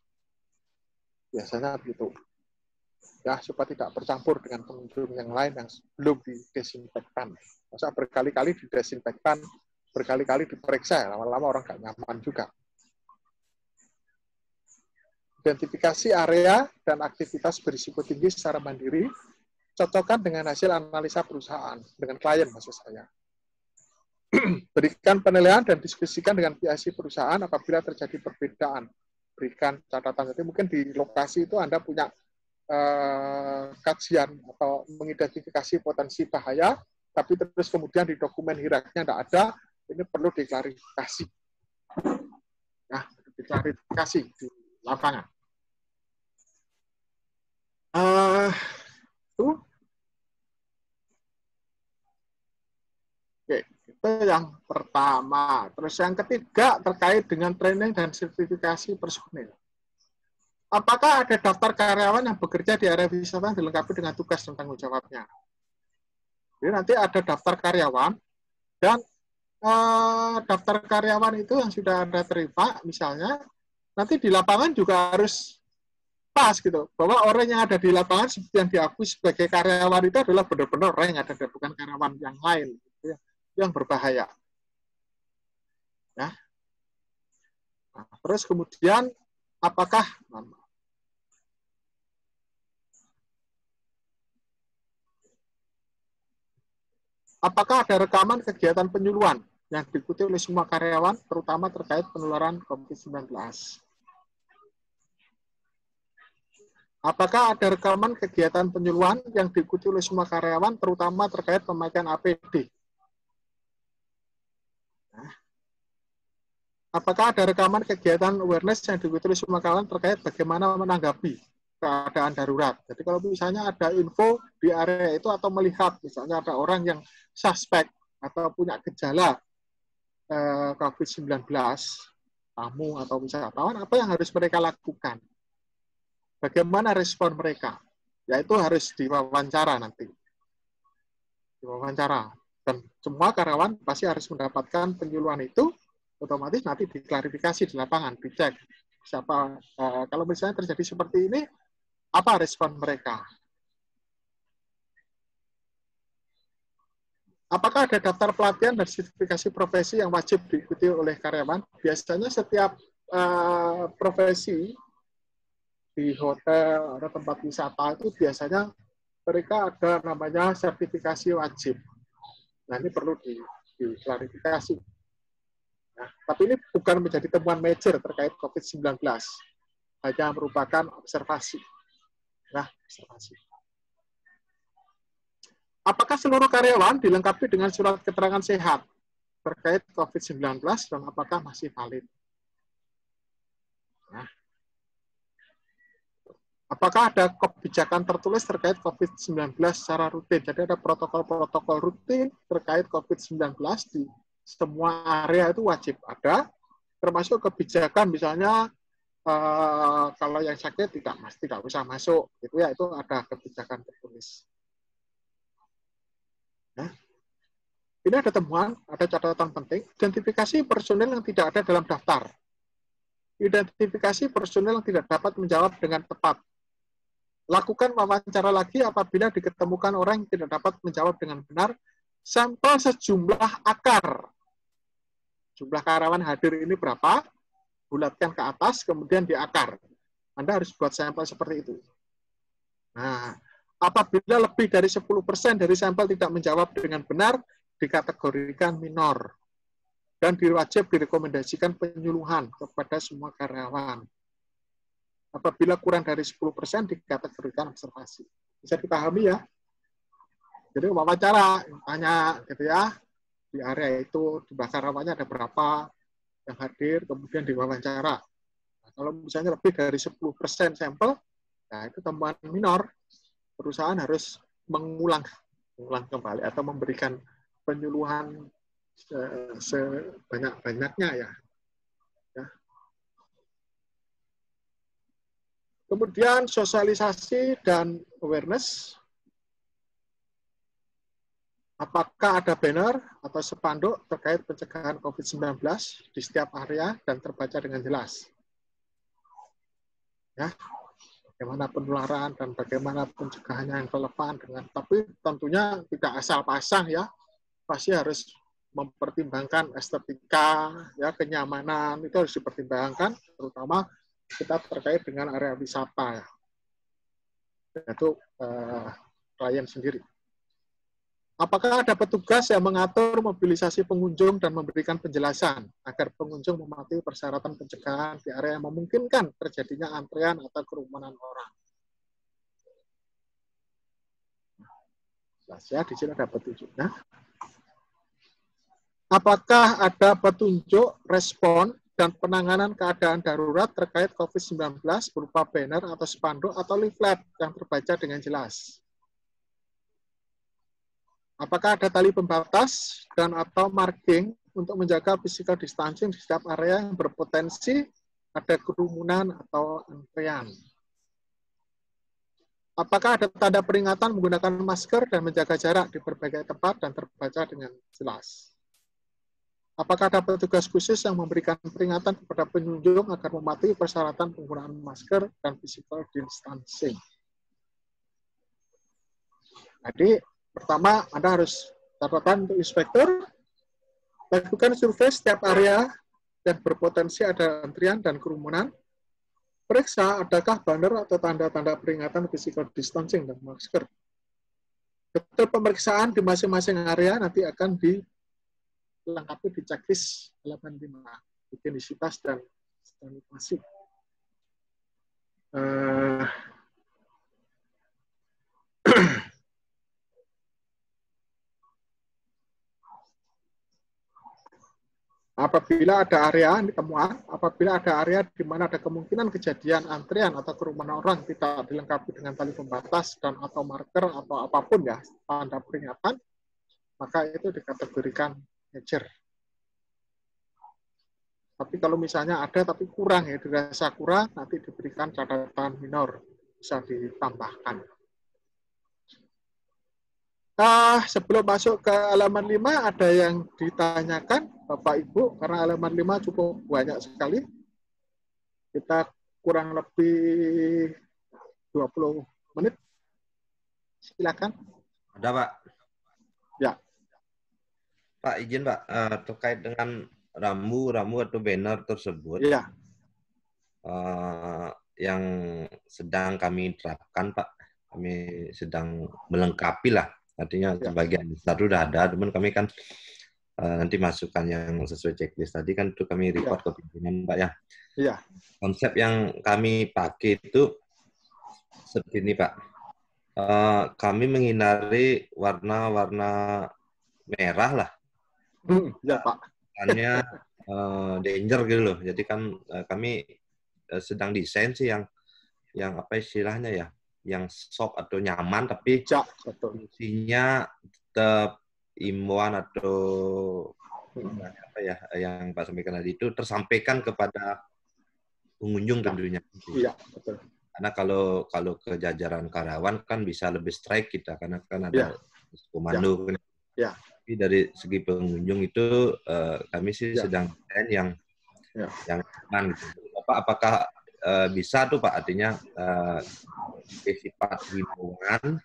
Biasanya begitu. Ya, supaya tidak bercampur dengan pengunjung yang lain yang belum didesinfektan. Masa berkali-kali didesinfektan, berkali-kali diperiksa, lama-lama orang nggak nyaman juga. Identifikasi area dan aktivitas berisiko tinggi secara mandiri, cocokkan dengan hasil analisa perusahaan, dengan klien maksud saya. Berikan penilaian dan diskusikan dengan PIC perusahaan apabila terjadi perbedaan. Berikan catatan, jadi mungkin di lokasi itu Anda punya kajian atau mengidentifikasi potensi bahaya, tapi terus kemudian di dokumen HIRAK-nya tidak ada, ini perlu diklarifikasi. Nah, diklarifikasi di lapangan. Oke, itu yang pertama. Terus yang ketiga terkait dengan training dan sertifikasi personil. Apakah ada daftar karyawan yang bekerja di area wisata yang dilengkapi dengan tugas dan tanggung jawabnya? Jadi nanti ada daftar karyawan dan daftar karyawan itu yang sudah Anda terima, misalnya, nanti di lapangan juga harus pas gitu, bahwa orang yang ada di lapangan seperti yang diakui sebagai karyawan itu adalah benar-benar orang yang ada, bukan karyawan yang lain gitu, yang berbahaya. Ya. Nah, terus kemudian apakah ada rekaman kegiatan penyuluhan yang diikuti oleh semua karyawan, terutama terkait penularan COVID-19? Apakah ada rekaman kegiatan penyuluhan yang diikuti oleh semua karyawan, terutama terkait pemakaian APD? Apakah ada rekaman kegiatan awareness yang diikuti oleh semua karyawan terkait bagaimana menanggapi keadaan darurat? Jadi kalau misalnya ada info di area itu atau melihat misalnya ada orang yang suspek atau punya gejala COVID-19, tamu atau wisatawan, apa yang harus mereka lakukan? Bagaimana respon mereka? Yaitu harus diwawancara nanti. Diwawancara. Dan semua karyawan pasti harus mendapatkan penyuluhan itu, otomatis nanti diklarifikasi di lapangan, dicek. Siapa, kalau misalnya terjadi seperti ini, apa respon mereka? Apakah ada daftar pelatihan dan sertifikasi profesi yang wajib diikuti oleh karyawan? Biasanya setiap profesi di hotel atau tempat wisata itu biasanya mereka ada namanya sertifikasi wajib. Nah, ini perlu diklarifikasi. Nah, tapi ini bukan menjadi temuan major terkait COVID-19. Hanya merupakan observasi. Nah, observasi. Apakah seluruh karyawan dilengkapi dengan surat keterangan sehat terkait COVID-19 dan apakah masih valid? Nah, apakah ada kebijakan tertulis terkait COVID-19 secara rutin? Jadi ada protokol-protokol rutin terkait COVID-19 di semua area itu wajib ada, termasuk kebijakan misalnya kalau yang sakit tidak bisa masuk, gitu ya, itu ada kebijakan tertulis. Nah, ini ada temuan, ada catatan penting, identifikasi personel yang tidak ada dalam daftar. Identifikasi personel yang tidak dapat menjawab dengan tepat. Lakukan wawancara lagi apabila diketemukan orang yang tidak dapat menjawab dengan benar. Sampel sejumlah akar. Jumlah karyawan hadir ini berapa? Bulatkan ke atas, kemudian di akar. Anda harus buat sampel seperti itu. Nah, apabila lebih dari 10% dari sampel tidak menjawab dengan benar, dikategorikan minor. Dan wajib direkomendasikan penyuluhan kepada semua karyawan. Apabila kurang dari 10% dikategorikan observasi. Bisa dipahami ya? Jadi wawancara, tanya gitu ya, di area itu jumlah karyawannya ada berapa yang hadir, kemudian diwawancara. Nah, kalau misalnya lebih dari 10% sampel, nah itu temuan minor. Perusahaan harus mengulang kembali atau memberikan penyuluhan sebanyak-banyaknya ya. Kemudian sosialisasi dan awareness. Apakah ada banner atau spanduk terkait pencegahan COVID-19 di setiap area dan terbaca dengan jelas? Ya, bagaimana penularan dan bagaimana pencegahannya yang relevan dengan, tapi tentunya tidak asal pasang ya, pasti harus mempertimbangkan estetika, ya kenyamanan itu harus dipertimbangkan, terutama kita terkait dengan area wisata ya, yaitu klien sendiri. Apakah ada petugas yang mengatur mobilisasi pengunjung dan memberikan penjelasan agar pengunjung mematuhi persyaratan pencegahan di area yang memungkinkan terjadinya antrean atau kerumunan orang? Jelas ya, di sini ada petunjuknya. Apakah ada petunjuk, respon, dan penanganan keadaan darurat terkait COVID-19 berupa banner atau spanduk atau leaflet yang terbaca dengan jelas? Apakah ada tali pembatas dan atau marking untuk menjaga physical distancing di setiap area yang berpotensi ada kerumunan atau antrean? Apakah ada tanda peringatan menggunakan masker dan menjaga jarak di berbagai tempat dan terbaca dengan jelas? Apakah ada petugas khusus yang memberikan peringatan kepada pengunjung agar mematuhi persyaratan penggunaan masker dan physical distancing? Jadi, pertama, Anda harus catatan untuk inspektur, lakukan survei setiap area yang berpotensi ada antrian dan kerumunan, periksa adakah banner atau tanda-tanda peringatan physical distancing dan masker. Detail pemeriksaan di masing-masing area nanti akan dilengkapi di checklist halaman 5, higienisitas dan sanitasi. Apabila ada area, ini temuan, apabila ada area di mana ada kemungkinan kejadian antrian atau kerumunan orang tidak dilengkapi dengan tali pembatas dan atau marker atau apapun ya, tanda peringatan, maka itu dikategorikan major. Tapi kalau misalnya ada tapi kurang ya, dirasa kurang, nanti diberikan catatan minor, bisa ditambahkan. Sebelum masuk ke halaman 5, ada yang ditanyakan, Bapak Ibu, karena halaman 5 cukup banyak sekali. Kita kurang lebih 20 menit. Silakan. Ada, Pak. Ya. Pak, izin Pak, terkait dengan rambu atau banner tersebut Iya. yang sedang kami terapkan, Pak. Kami sedang melengkapi lah. Artinya sebagian besar sudah ada, teman kami kan nanti masukkan yang sesuai checklist tadi kan itu kami report ke pimpinan, Pak ya. Iya. Konsep yang kami pakai itu seperti ini, Pak. Kami menghindari warna-warna merah lah. Ya, Pak. Hanya danger gitu loh. Jadi kan kami sedang desain sih yang apa istilahnya ya, yang soft atau nyaman tapi fungsinya tetap imbauan atau apa ya yang Pak sampaikan tadi itu tersampaikan kepada pengunjung tentunya. Iya, betul. Karena kalau ke jajaran karyawan kan bisa lebih strike kita karena kan ada komando. Ya. Tapi dari segi pengunjung itu kami sih sedang desain yang aman gitu. Apakah bisa tuh Pak, artinya sifat himbauan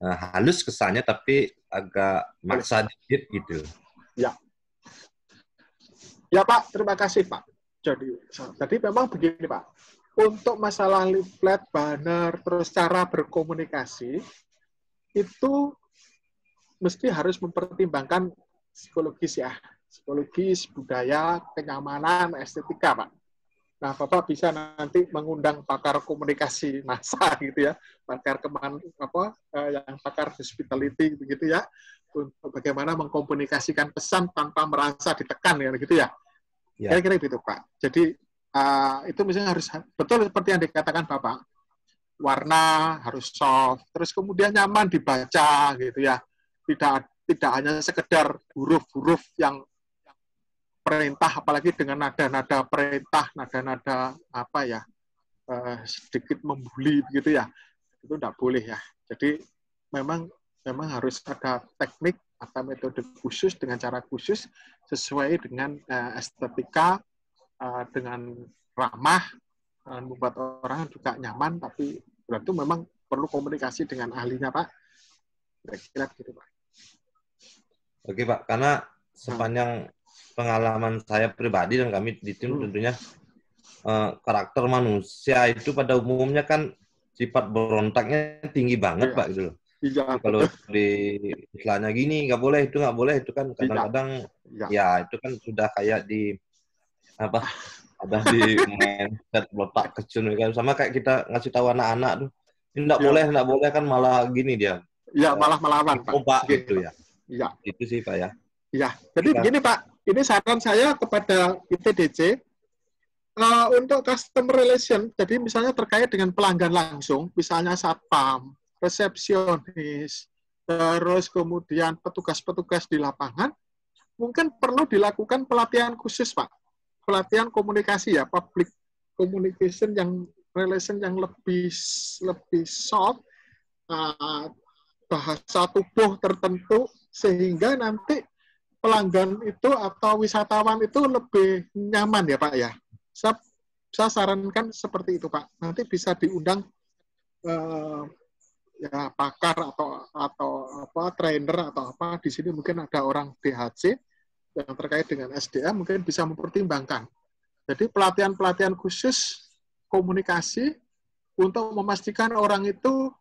halus kesannya tapi agak maksa dikit gitu. Ya. Ya Pak, terima kasih Pak. Jadi memang begini Pak, untuk masalah leaflet, banner, terus cara berkomunikasi itu mesti harus mempertimbangkan psikologis ya, psikologis, budaya, kenyamanan, estetika Pak. Nah, Bapak bisa nanti mengundang pakar komunikasi massa gitu ya, pakar yang pakar hospitality begitu ya, untuk bagaimana mengkomunikasikan pesan tanpa merasa ditekan ya gitu ya. Kira-kira gitu Pak. Jadi itu misalnya harus betul seperti yang dikatakan Bapak. Warna harus soft, terus kemudian nyaman dibaca gitu ya. Tidak hanya sekedar huruf-huruf yang perintah, apalagi dengan nada-nada perintah, nada-nada apa ya, sedikit membuli begitu ya, itu tidak boleh ya. Jadi memang harus ada teknik atau metode khusus dengan cara khusus sesuai dengan estetika, dengan ramah, membuat orang juga nyaman, tapi berarti memang perlu komunikasi dengan ahlinya Pak. Kira-kira gitu Pak. Oke Pak, karena sepanjang pengalaman saya pribadi dan kami di tim tentunya karakter manusia itu pada umumnya kan sifat berontaknya tinggi banget Pak gitu loh. Iya, kalau di istilahnya gini nggak boleh itu kan kadang-kadang ya itu kan sudah kayak di apa ada di mindset letak kecil kan, sama kayak kita ngasih tahu anak-anak tuh ini nggak boleh kan malah gini dia. Iya, malah melawan Pak. Gitu ya. Iya. Itu sih Pak ya. Iya, jadi begini Pak, ini saran saya kepada ITDC untuk customer relation, jadi misalnya terkait dengan pelanggan langsung, misalnya satpam, resepsionis, terus kemudian petugas-petugas di lapangan, mungkin perlu dilakukan pelatihan khusus Pak, pelatihan komunikasi ya, public communication yang relation yang lebih soft, bahasa tubuh tertentu, sehingga nanti pelanggan itu atau wisatawan itu lebih nyaman ya Pak ya. Saya sarankan seperti itu Pak. Nanti bisa diundang ya pakar atau apa trainer atau apa, di sini mungkin ada orang DHC yang terkait dengan SDM mungkin bisa mempertimbangkan. Jadi pelatihan khusus komunikasi untuk memastikan orang itu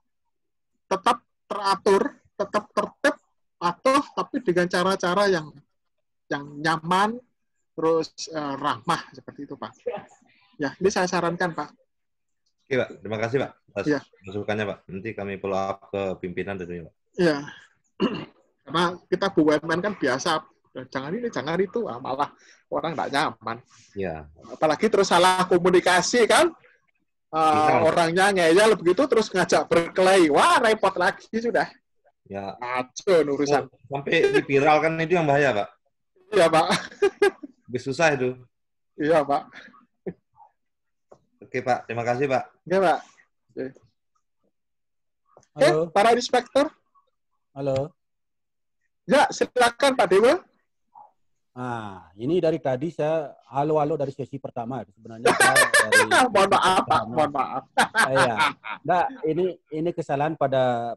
tetap teratur, tetap tertib, tapi dengan cara-cara yang nyaman, terus ramah seperti itu Pak. Ya, ini saya sarankan Pak. Oke Pak, terima kasih Pak atas masukannya Pak. Nanti kami follow up ke pimpinan tentunya Pak. Iya, karena kita BUMN kan biasa, jangan ini, jangan itu, malah orang nggak nyaman. Iya. Apalagi terus salah komunikasi kan, orangnya ngeyel begitu, terus ngajak berkelahi, wah repot lagi sudah. Ya. Acun urusan. Sampai viral kan itu yang bahaya Pak. Iya Pak. Lebih susah itu. Iya Pak. Oke Pak, terima kasih Pak. Oke Pak. Oke, para inspektor. Halo. Ya, silakan Pak Dewa. Nah, ini dari tadi saya halo-halo dari sesi pertama sebenarnya saya dari mohon maaf Pak, mohon maaf. Iya. Enggak, ini kesalahan pada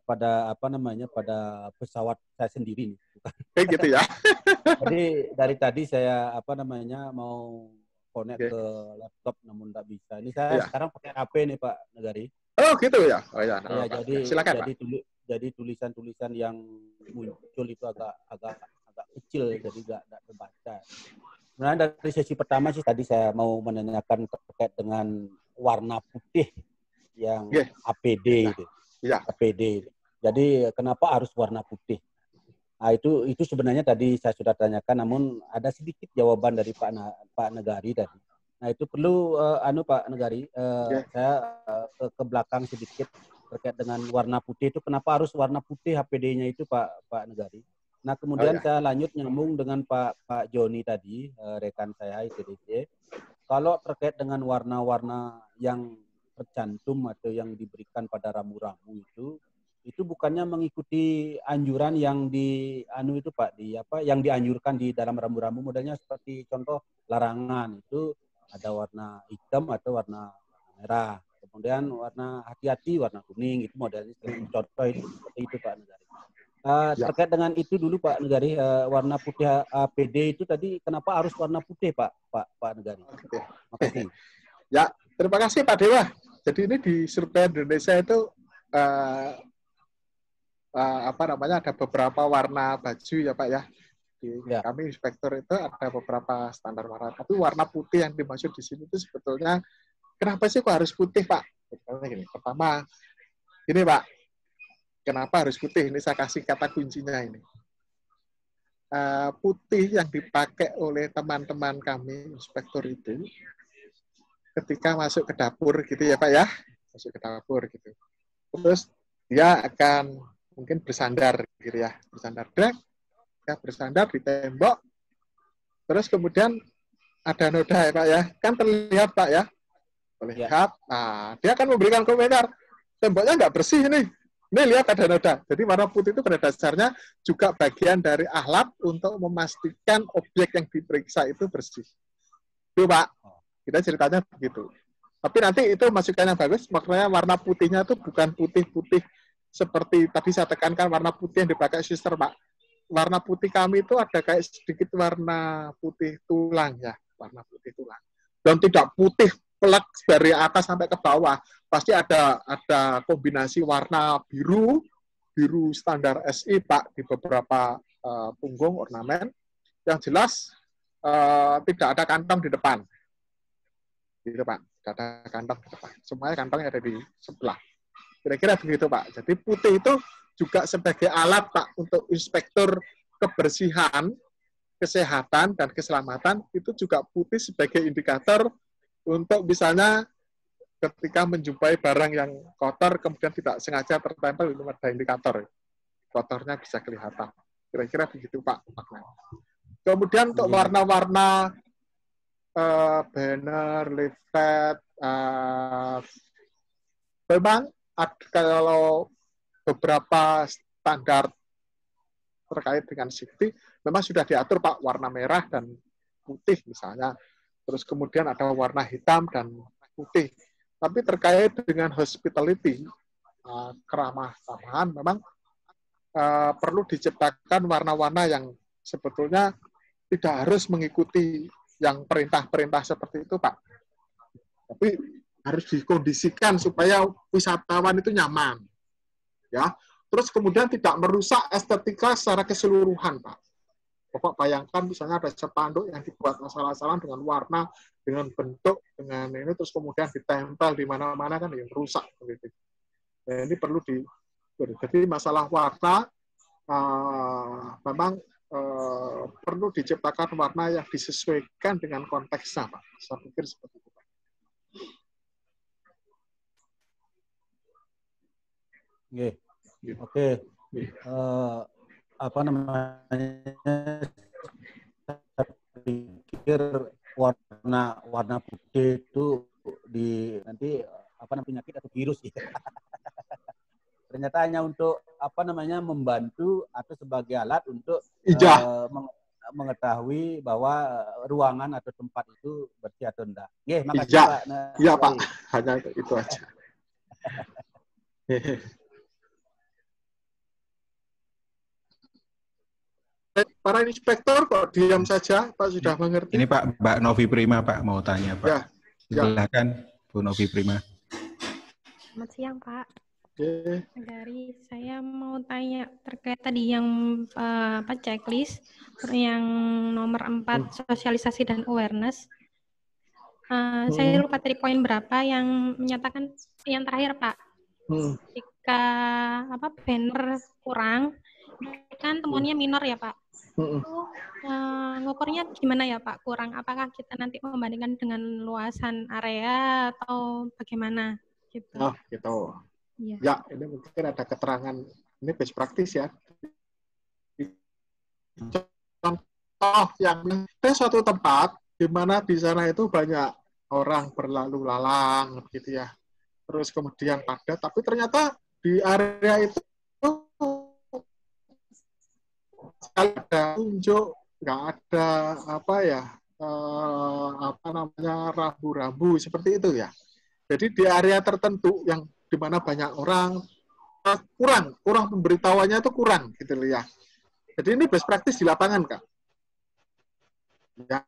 apa namanya pada pesawat saya sendiri nih. Kayak gitu ya. Jadi dari tadi saya apa namanya mau connect ke laptop namun tidak bisa. Ini saya sekarang pakai HP nih Pak Negari. Oh gitu ya. Oh ya. Ya, jadi silakan Pak. Jadi tulisan-tulisan yang muncul itu agak kecil jadi nggak terbaca. Sebenarnya dari sesi pertama sih tadi saya mau menanyakan terkait dengan warna putih yang APD itu. APD. Jadi kenapa harus warna putih? Nah, itu sebenarnya tadi saya sudah tanyakan, namun ada sedikit jawaban dari Pak Negari tadi. Nah, itu perlu Pak Negari, saya ke belakang sedikit terkait dengan warna putih itu. Kenapa harus warna putih APD-nya itu Pak Negari? Nah, kemudian saya lanjut nyambung dengan Pak Joni tadi, rekan saya ITDC. Kalau terkait dengan warna-warna yang tercantum atau yang diberikan pada rambu-rambu itu bukannya mengikuti anjuran yang itu Pak, yang dianjurkan di dalam rambu-rambu, modelnya seperti contoh larangan itu ada warna hitam atau warna merah. Kemudian warna hati-hati warna kuning, itu modelnya contoh itu seperti itu Pak Negari. Terkait dengan itu dulu Pak Negari, warna putih APD itu tadi kenapa harus warna putih Pak Negari? Terima kasih. Ya, terima kasih Pak Dewa. Jadi ini di survei Indonesia itu ada beberapa warna baju ya Pak ya. Kami inspektor itu ada beberapa standar warna. Tapi warna putih yang dimaksud di sini itu sebetulnya kenapa sih kok harus putih Pak? Gini, pertama, gini Pak. Kenapa harus putih? Ini saya kasih kata kuncinya ini. Putih yang dipakai oleh teman-teman kami, inspektor itu, ketika masuk ke dapur gitu ya Pak ya, masuk ke dapur gitu. Terus dia akan mungkin bersandar gitu ya, bersandar di tembok. Terus kemudian ada noda ya Pak ya, kan terlihat Pak ya, terlihat. Nah, dia akan memberikan komentar, temboknya nggak bersih nih. Ini lihat ada noda. Jadi warna putih itu pada dasarnya juga bagian dari alat untuk memastikan objek yang diperiksa itu bersih. Itu Pak, kita ceritanya begitu. Tapi nanti itu masukan yang bagus, makanya warna putihnya itu bukan putih-putih seperti tadi saya tekankan warna putih yang dipakai suster Pak. Warna putih kami itu ada kayak sedikit warna putih tulang ya, warna putih tulang. Dan tidak putih pelek dari atas sampai ke bawah. Pasti ada kombinasi warna biru standar SI Pak di beberapa punggung ornamen. Yang jelas tidak ada kantong di depan. Gitu Pak, tidak ada kantong di depan. Semuanya kantongnya ada di sebelah. Kira-kira begitu Pak. Jadi putih itu juga sebagai alat Pak untuk inspektur kebersihan, kesehatan, dan keselamatan. Itu juga putih sebagai indikator untuk misalnya ketika menjumpai barang yang kotor, kemudian tidak sengaja tertempel, itu ada indikator. Kotornya bisa kelihatan. Kira-kira begitu Pak. Kemudian untuk warna-warna banner, leaflet, memang kalau beberapa standar terkait dengan safety, memang sudah diatur Pak, warna merah dan putih misalnya. Terus kemudian ada warna hitam dan putih. Tapi terkait dengan hospitality, keramah tamahan, memang perlu diciptakan warna-warna yang sebetulnya tidak harus mengikuti yang perintah-perintah seperti itu, Pak. Tapi harus dikondisikan supaya wisatawan itu nyaman. Ya. Terus kemudian tidak merusak estetika secara keseluruhan, Pak. Bapak bayangkan misalnya ada spanduk yang dibuat asal-asalan dengan warna, dengan bentuk, dengan ini, terus kemudian ditempel di mana-mana kan yang rusak. Begitu. Nah, ini perlu jadi masalah warna memang perlu diciptakan warna yang disesuaikan dengan konteksnya, Pak. Saya pikir seperti itu, Pak. Oke. Apa namanya? Saya pikir warna putih itu nanti penyakit atau virus ya. Ternyata hanya untuk membantu atau sebagai alat untuk mengetahui bahwa ruangan atau tempat itu bersih atau enggak. Nggih, makasih Iya, Pak. Iya Pak, hanya itu aja. Para inspektor kok diam saja, Pak sudah mengerti. Ini Pak, Mbak Novi Prima Pak mau tanya Pak. Ya, Silakan Bu Novi Prima. Selamat siang Pak. Oke. Dari saya mau tanya terkait tadi yang checklist yang nomor 4 sosialisasi dan awareness. Saya lupa tadi poin berapa yang menyatakan yang terakhir Pak. Jika banner kurang kan temuannya minor ya Pak. Ngukurnya gimana ya Pak? Kurang apakah kita nanti membandingkan dengan luasan area atau bagaimana gitu? Oh, gitu. Ya. Ya, ini mungkin ada keterangan ini best practice ya. Contoh yang ada suatu tempat di mana di sana itu banyak orang berlalu lalang gitu ya. Terus kemudian padat, tapi ternyata di area itu ada unjuk, nggak ada rambu-rambu seperti itu ya. Jadi di area tertentu yang di mana banyak orang kurang pemberitahuannya itu kurang gitu loh ya. Jadi ini best practice di lapangan Kak. Ya.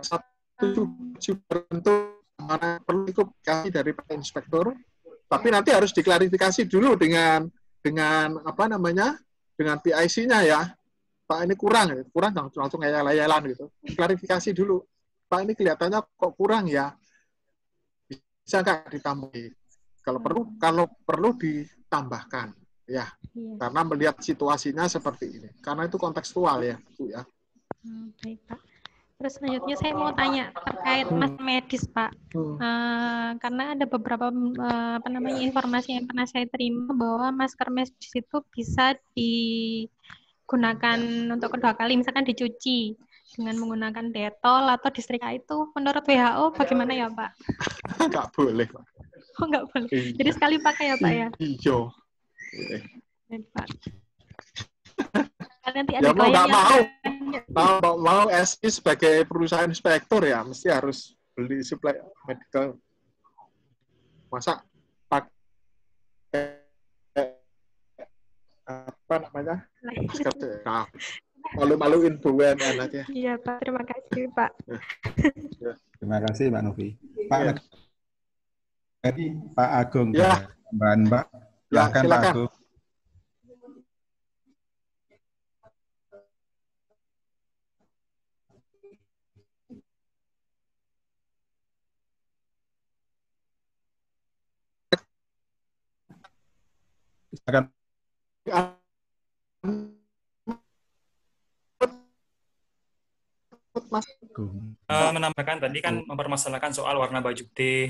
Satu tertentu mana perlu komunikasi dari Pak Inspektur, tapi nanti harus diklarifikasi dulu dengan dengan PIC-nya ya. Pak ini kurang langsung ngeyel-ngeyelan gitu. Klarifikasi dulu. Pak ini kelihatannya kok kurang ya. Bisa nggak ditambahi? Kalau perlu ditambahkan ya. Karena melihat situasinya seperti ini. Karena itu kontekstual ya, Bu ya. Baik, Pak. Terus selanjutnya saya mau tanya terkait masker medis, Pak. Karena ada beberapa informasi yang pernah saya terima bahwa masker medis itu bisa digunakan untuk kedua kali, misalkan dicuci dengan menggunakan detol atau disetrika. Itu menurut WHO bagaimana ya, Pak? Nggak boleh, Pak. Oh, nggak boleh. Jadi sekali pakai ya, Pak ya? Iya. Baik, Pak. Nanti ada ya mau SI sebagai perusahaan inspektor ya mesti harus beli suplai medical. Masa pakai malu-maluin BUMN aja. Iya Pak, terima kasih Pak. Terima kasih Mbak Novi. Pak Pak Agung ya. Mbak silakan Pak Agung. Silakan. Menambahkan tadi kan mempermasalahkan soal warna baju T.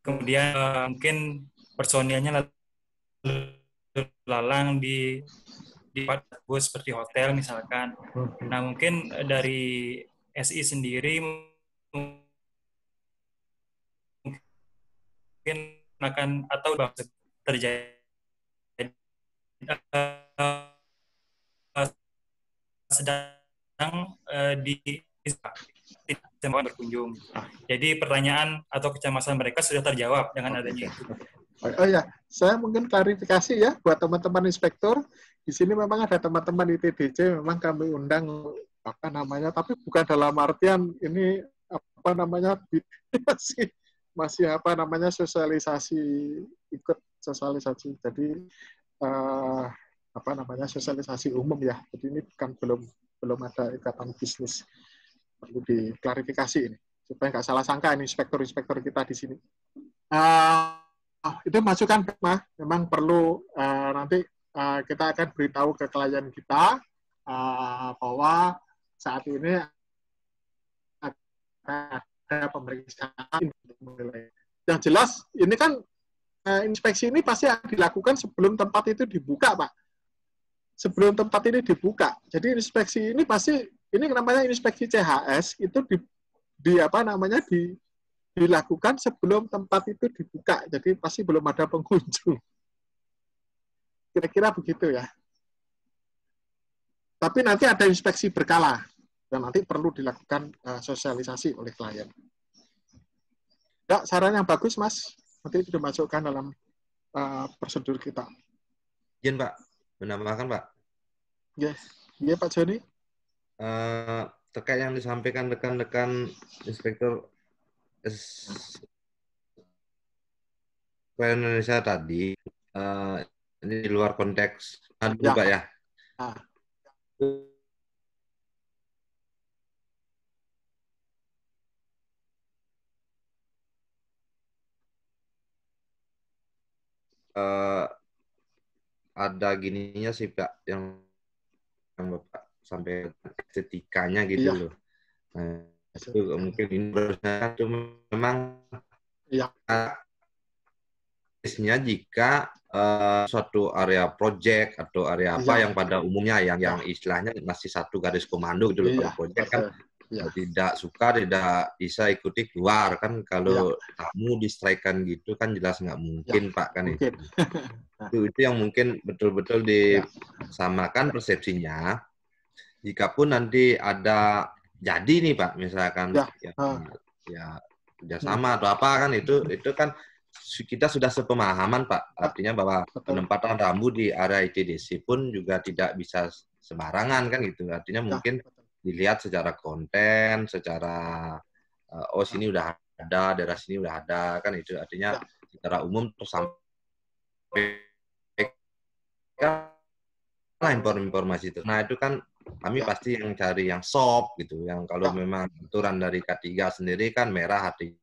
Kemudian mungkin personilnya lalang di bus seperti hotel misalkan. Nah mungkin dari SI sendiri mungkin akan atau terjadi sedang di berkunjung. Jadi pertanyaan atau kecemasan mereka sudah terjawab dengan adanya itu. Oh ya, saya mungkin klarifikasi ya buat teman-teman inspektor. Di sini memang ada teman-teman ITDC, memang kami undang tapi bukan dalam artian ini masih sosialisasi, ikut sosialisasi. Jadi sosialisasi umum ya. Jadi ini belum ada ikatan bisnis. Perlu diklarifikasi ini supaya nggak salah sangka ini inspektor kita di sini. Itu masukan memang perlu nanti kita akan beritahu ke klien kita bahwa saat ini ada pemeriksaan untuk menilai. Yang jelas ini kan inspeksi ini pasti akan dilakukan sebelum tempat itu dibuka, Pak. Sebelum tempat ini dibuka. Jadi inspeksi ini pasti ini namanya inspeksi CHS itu dilakukan sebelum tempat itu dibuka. Jadi pasti belum ada pengunjung. Kira-kira begitu ya. Tapi nanti ada inspeksi berkala dan nanti perlu dilakukan sosialisasi oleh klien. Ya, saran yang bagus, Mas. Nanti dimasukkan dalam prosedur kita. Izin, Pak. Menambahkan, Pak. Yes. Iya, Pak Joni. Terkait yang disampaikan rekan-rekan Inspektur Indonesia tadi, ini di luar konteks dulu, Pak ya. Ada gininya sih, Pak, yang Bapak sampai estetikanya gitu loh. Nah, itu mungkin ini harusnya itu memang jika suatu area project atau area apa yang pada umumnya yang istilahnya masih satu garis komando gitu loh. Kalau project kan tidak suka, tidak bisa ikuti keluar kan. Kalau tamu distraikan gitu kan jelas nggak mungkin, Pak, kan itu. Itu yang mungkin betul-betul disamakan persepsinya. Jikapun nanti ada jadi nih, Pak, misalkan ya kerjasama atau apa kan itu kan kita sudah sepemahaman, Pak. Artinya bahwa penempatan rambu di area ITDC pun juga tidak bisa sembarangan kan gitu. Artinya mungkin dilihat secara konten, secara sini udah ada, daerah sini udah ada kan itu. Artinya secara umum terus sampai informasi itu. Nah, itu kan kami pasti yang cari yang soft gitu, yang kalau memang aturan dari K3 sendiri kan merah artinya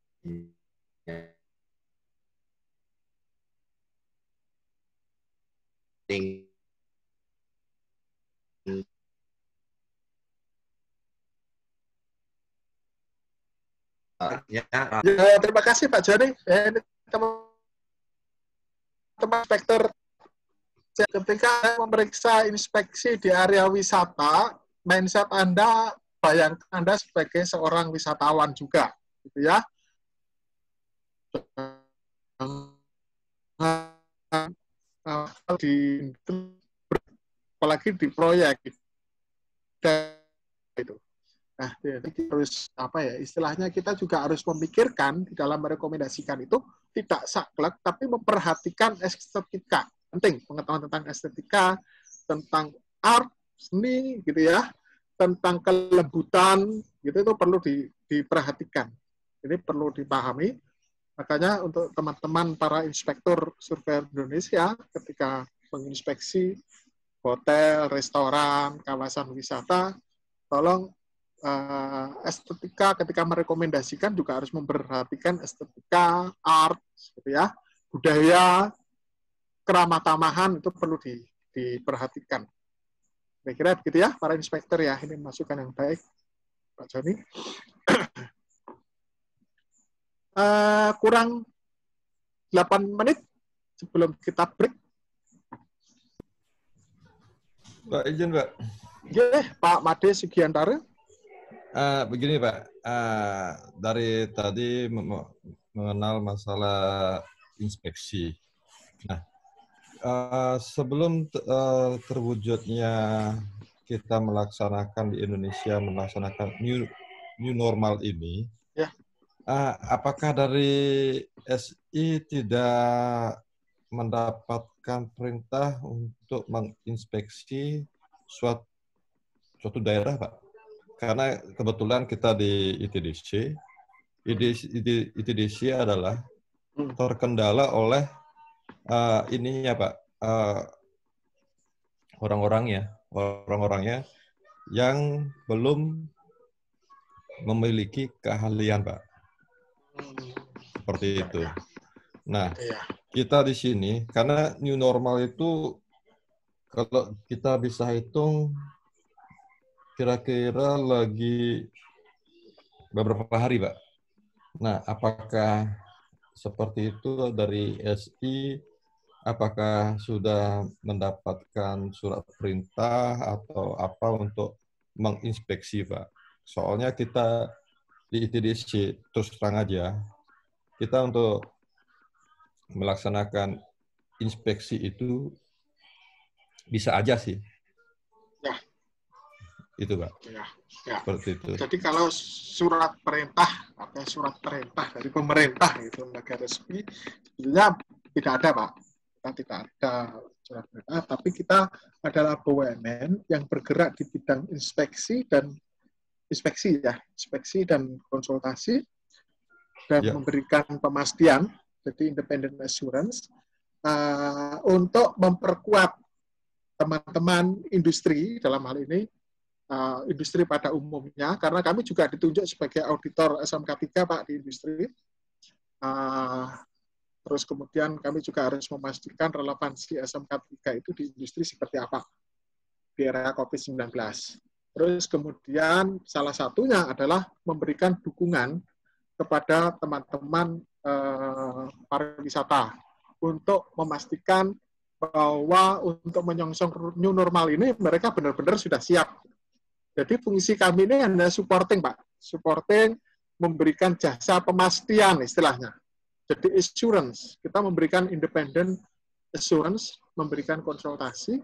ya, terima kasih Pak Joni. Teman-teman inspektur, ketika memeriksa inspeksi di area wisata, mindset Anda, bayangkan Anda sebagai seorang wisatawan juga, gitu ya. Apalagi di proyek itu. Nah, jadi harus istilahnya kita juga harus memikirkan di dalam merekomendasikan itu tidak saklek, tapi memperhatikan estetika. Penting pengetahuan tentang estetika, tentang art, seni, gitu ya, tentang kelembutan, gitu itu perlu diperhatikan. Ini perlu dipahami. Makanya untuk teman-teman para inspektur surveyor Indonesia ketika menginspeksi hotel, restoran, kawasan wisata, tolong estetika ketika merekomendasikan juga harus memperhatikan estetika, art, gitu ya, budaya, keramah tamahan itu perlu diperhatikan. Kira-kira begitu ya, para inspektor ya, ini masukan yang baik, Pak Joni. Kurang 8 menit sebelum kita break. Pak, izin, Pak. Ya, Pak Made Sugiantara. Begini, Pak. Dari tadi mengenal masalah inspeksi. Nah, sebelum terwujudnya kita melaksanakan di Indonesia melaksanakan new normal ini, apakah dari SI tidak mendapatkan perintah untuk menginspeksi suatu daerah, Pak? Karena kebetulan kita di ITDC, ITDC adalah terkendala oleh ininya, Pak, orang-orangnya yang belum memiliki keahlian, Pak. Seperti itu. Nah, kita di sini, karena new normal itu, kalau kita bisa hitung, kira-kira lagi beberapa hari, Pak. Nah, apakah seperti itu dari SI? Apakah sudah mendapatkan surat perintah atau apa untuk menginspeksi, Pak? Soalnya kita di ITDC, terus terang aja, kita untuk melaksanakan inspeksi itu bisa aja sih. Itu, Pak. Ya. Seperti itu. Jadi kalau surat perintah atau surat perintah dari pemerintah itu lembaga resmi, sebenarnya tidak ada, Pak. Kita tidak ada surat perintah, tapi kita adalah BUMN yang bergerak di bidang inspeksi dan konsultasi dan memberikan pemastian, jadi independent assurance, untuk memperkuat teman-teman industri dalam hal ini, industri pada umumnya, karena kami juga ditunjuk sebagai auditor SMK 3, Pak, di industri. Terus kemudian kami juga harus memastikan relevansi SMK 3 itu di industri seperti apa di era COVID-19. Terus kemudian salah satunya adalah memberikan dukungan kepada teman-teman pariwisata untuk memastikan bahwa untuk menyongsong new normal ini mereka benar-benar sudah siap. Jadi fungsi kami ini hanya supporting, Pak. Supporting, memberikan jasa pemastian istilahnya. Jadi assurance, kita memberikan independent assurance, memberikan konsultasi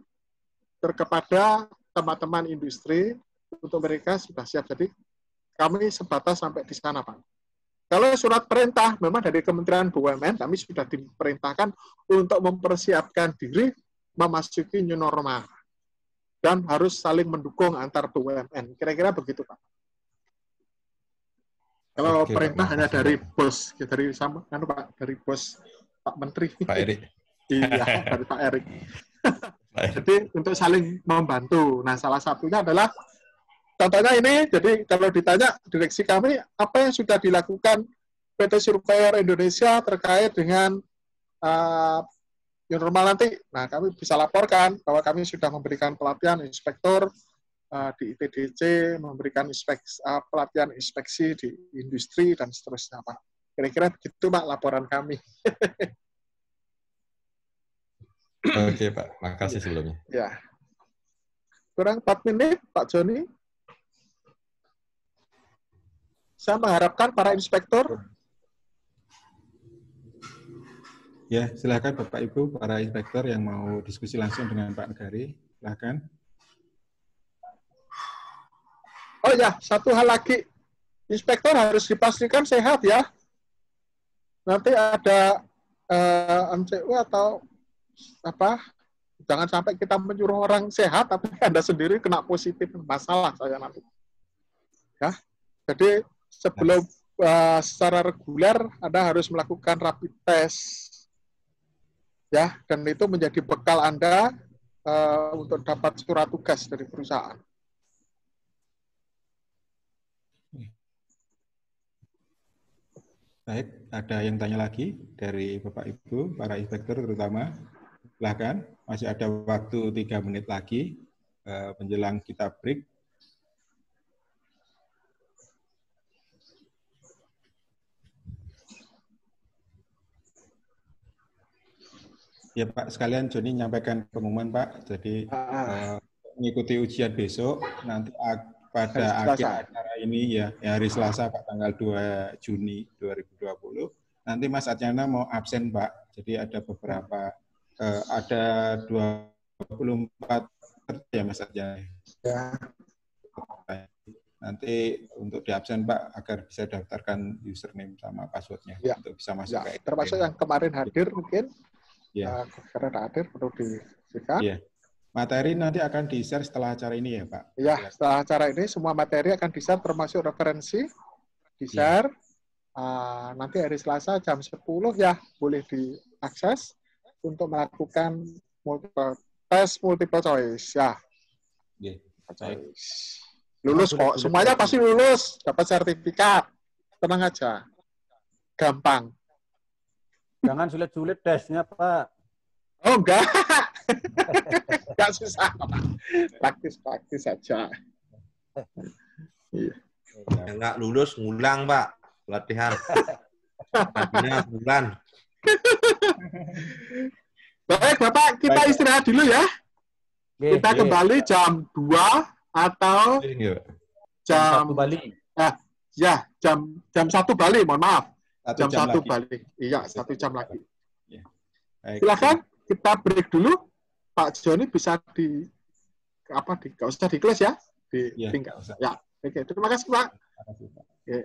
kepada teman-teman industri untuk mereka sudah siap. Jadi kami sebatas sampai di sana, Pak. Kalau surat perintah, memang dari Kementerian BUMN, kami sudah diperintahkan untuk mempersiapkan diri memasuki new normal. Dan harus saling mendukung antar BUMN. Kira-kira begitu, Pak. Kalau perintah hanya dari bos, dari bos Pak Menteri. Pak Erik. Iya, dari Pak Erik. Jadi untuk saling membantu. Nah, salah satunya adalah contohnya ini. Jadi kalau ditanya direksi kami, apa yang sudah dilakukan PT Surveyor Indonesia terkait dengan new normal nanti? Nah, kami bisa laporkan bahwa kami sudah memberikan pelatihan inspektor di ITDC, memberikan pelatihan inspeksi di industri, dan seterusnya, Pak. Kira-kira begitu, Pak, laporan kami. Oke, Pak. Makasih sebelumnya. Ya. Kurang 4 menit, Pak Joni. Saya mengharapkan para inspektor. Ya, silakan Bapak Ibu, para inspektor yang mau diskusi langsung dengan Pak Negari. Silakan. Oh ya, satu hal lagi. Inspektor harus dipastikan sehat ya. Nanti ada MCU atau apa, jangan sampai kita menyuruh orang sehat, tapi Anda sendiri kena positif, masalah saya nanti. Ya, jadi sebelum secara reguler Anda harus melakukan rapid test. Ya, dan itu menjadi bekal Anda untuk dapat surat tugas dari perusahaan. Baik, ada yang tanya lagi dari Bapak Ibu, para inspektur terutama. Silakan, masih ada waktu 3 menit lagi menjelang kita break. Ya Pak, sekalian Joni nyampaikan pengumuman Pak. Jadi mengikuti ujian besok, nanti pada akhir acara ini ya hari Selasa Pak, tanggal 2 Juni 2020. Nanti Mas Atyana mau absen Pak. Jadi ada beberapa, ada 24 ya Mas Atyana. Ya. Nanti untuk di absen Pak agar bisa daftarkan username sama passwordnya ya, untuk bisa masuk ke termasuk yang kemarin hadir mungkin. Ya. Karena hadir perlu disiapkan. Ya. Materi nanti akan di-share setelah acara ini ya Pak? Ya, setelah acara ini semua materi akan di-share termasuk referensi, di-share. Ya. Nanti hari Selasa jam 10 ya boleh diakses untuk melakukan tes multiple choice ya. Ya. Lulus kok, semuanya pasti lulus, dapat sertifikat. Tenang aja. Gampang. Jangan sulit-sulit tesnya, Pak. Oh, enggak. Enggak susah, Pak. Praktis-praktis saja. Iya. Enggak lulus, ngulang, Pak. Pelatihan. Artinya bulan. Baik, Bapak, kita istirahat dulu ya. Kita kembali jam 2 atau jam 1 Bali. Ya, jam 1 Bali, mohon maaf. Jam 1 Bali. Iya, 1 jam lagi. Ya. Silakan kita break dulu. Pak Joni bisa nggak usah di close ya. di tingkat. Ya, oke. Terima kasih Pak. Terima kasih, Pak. Oke.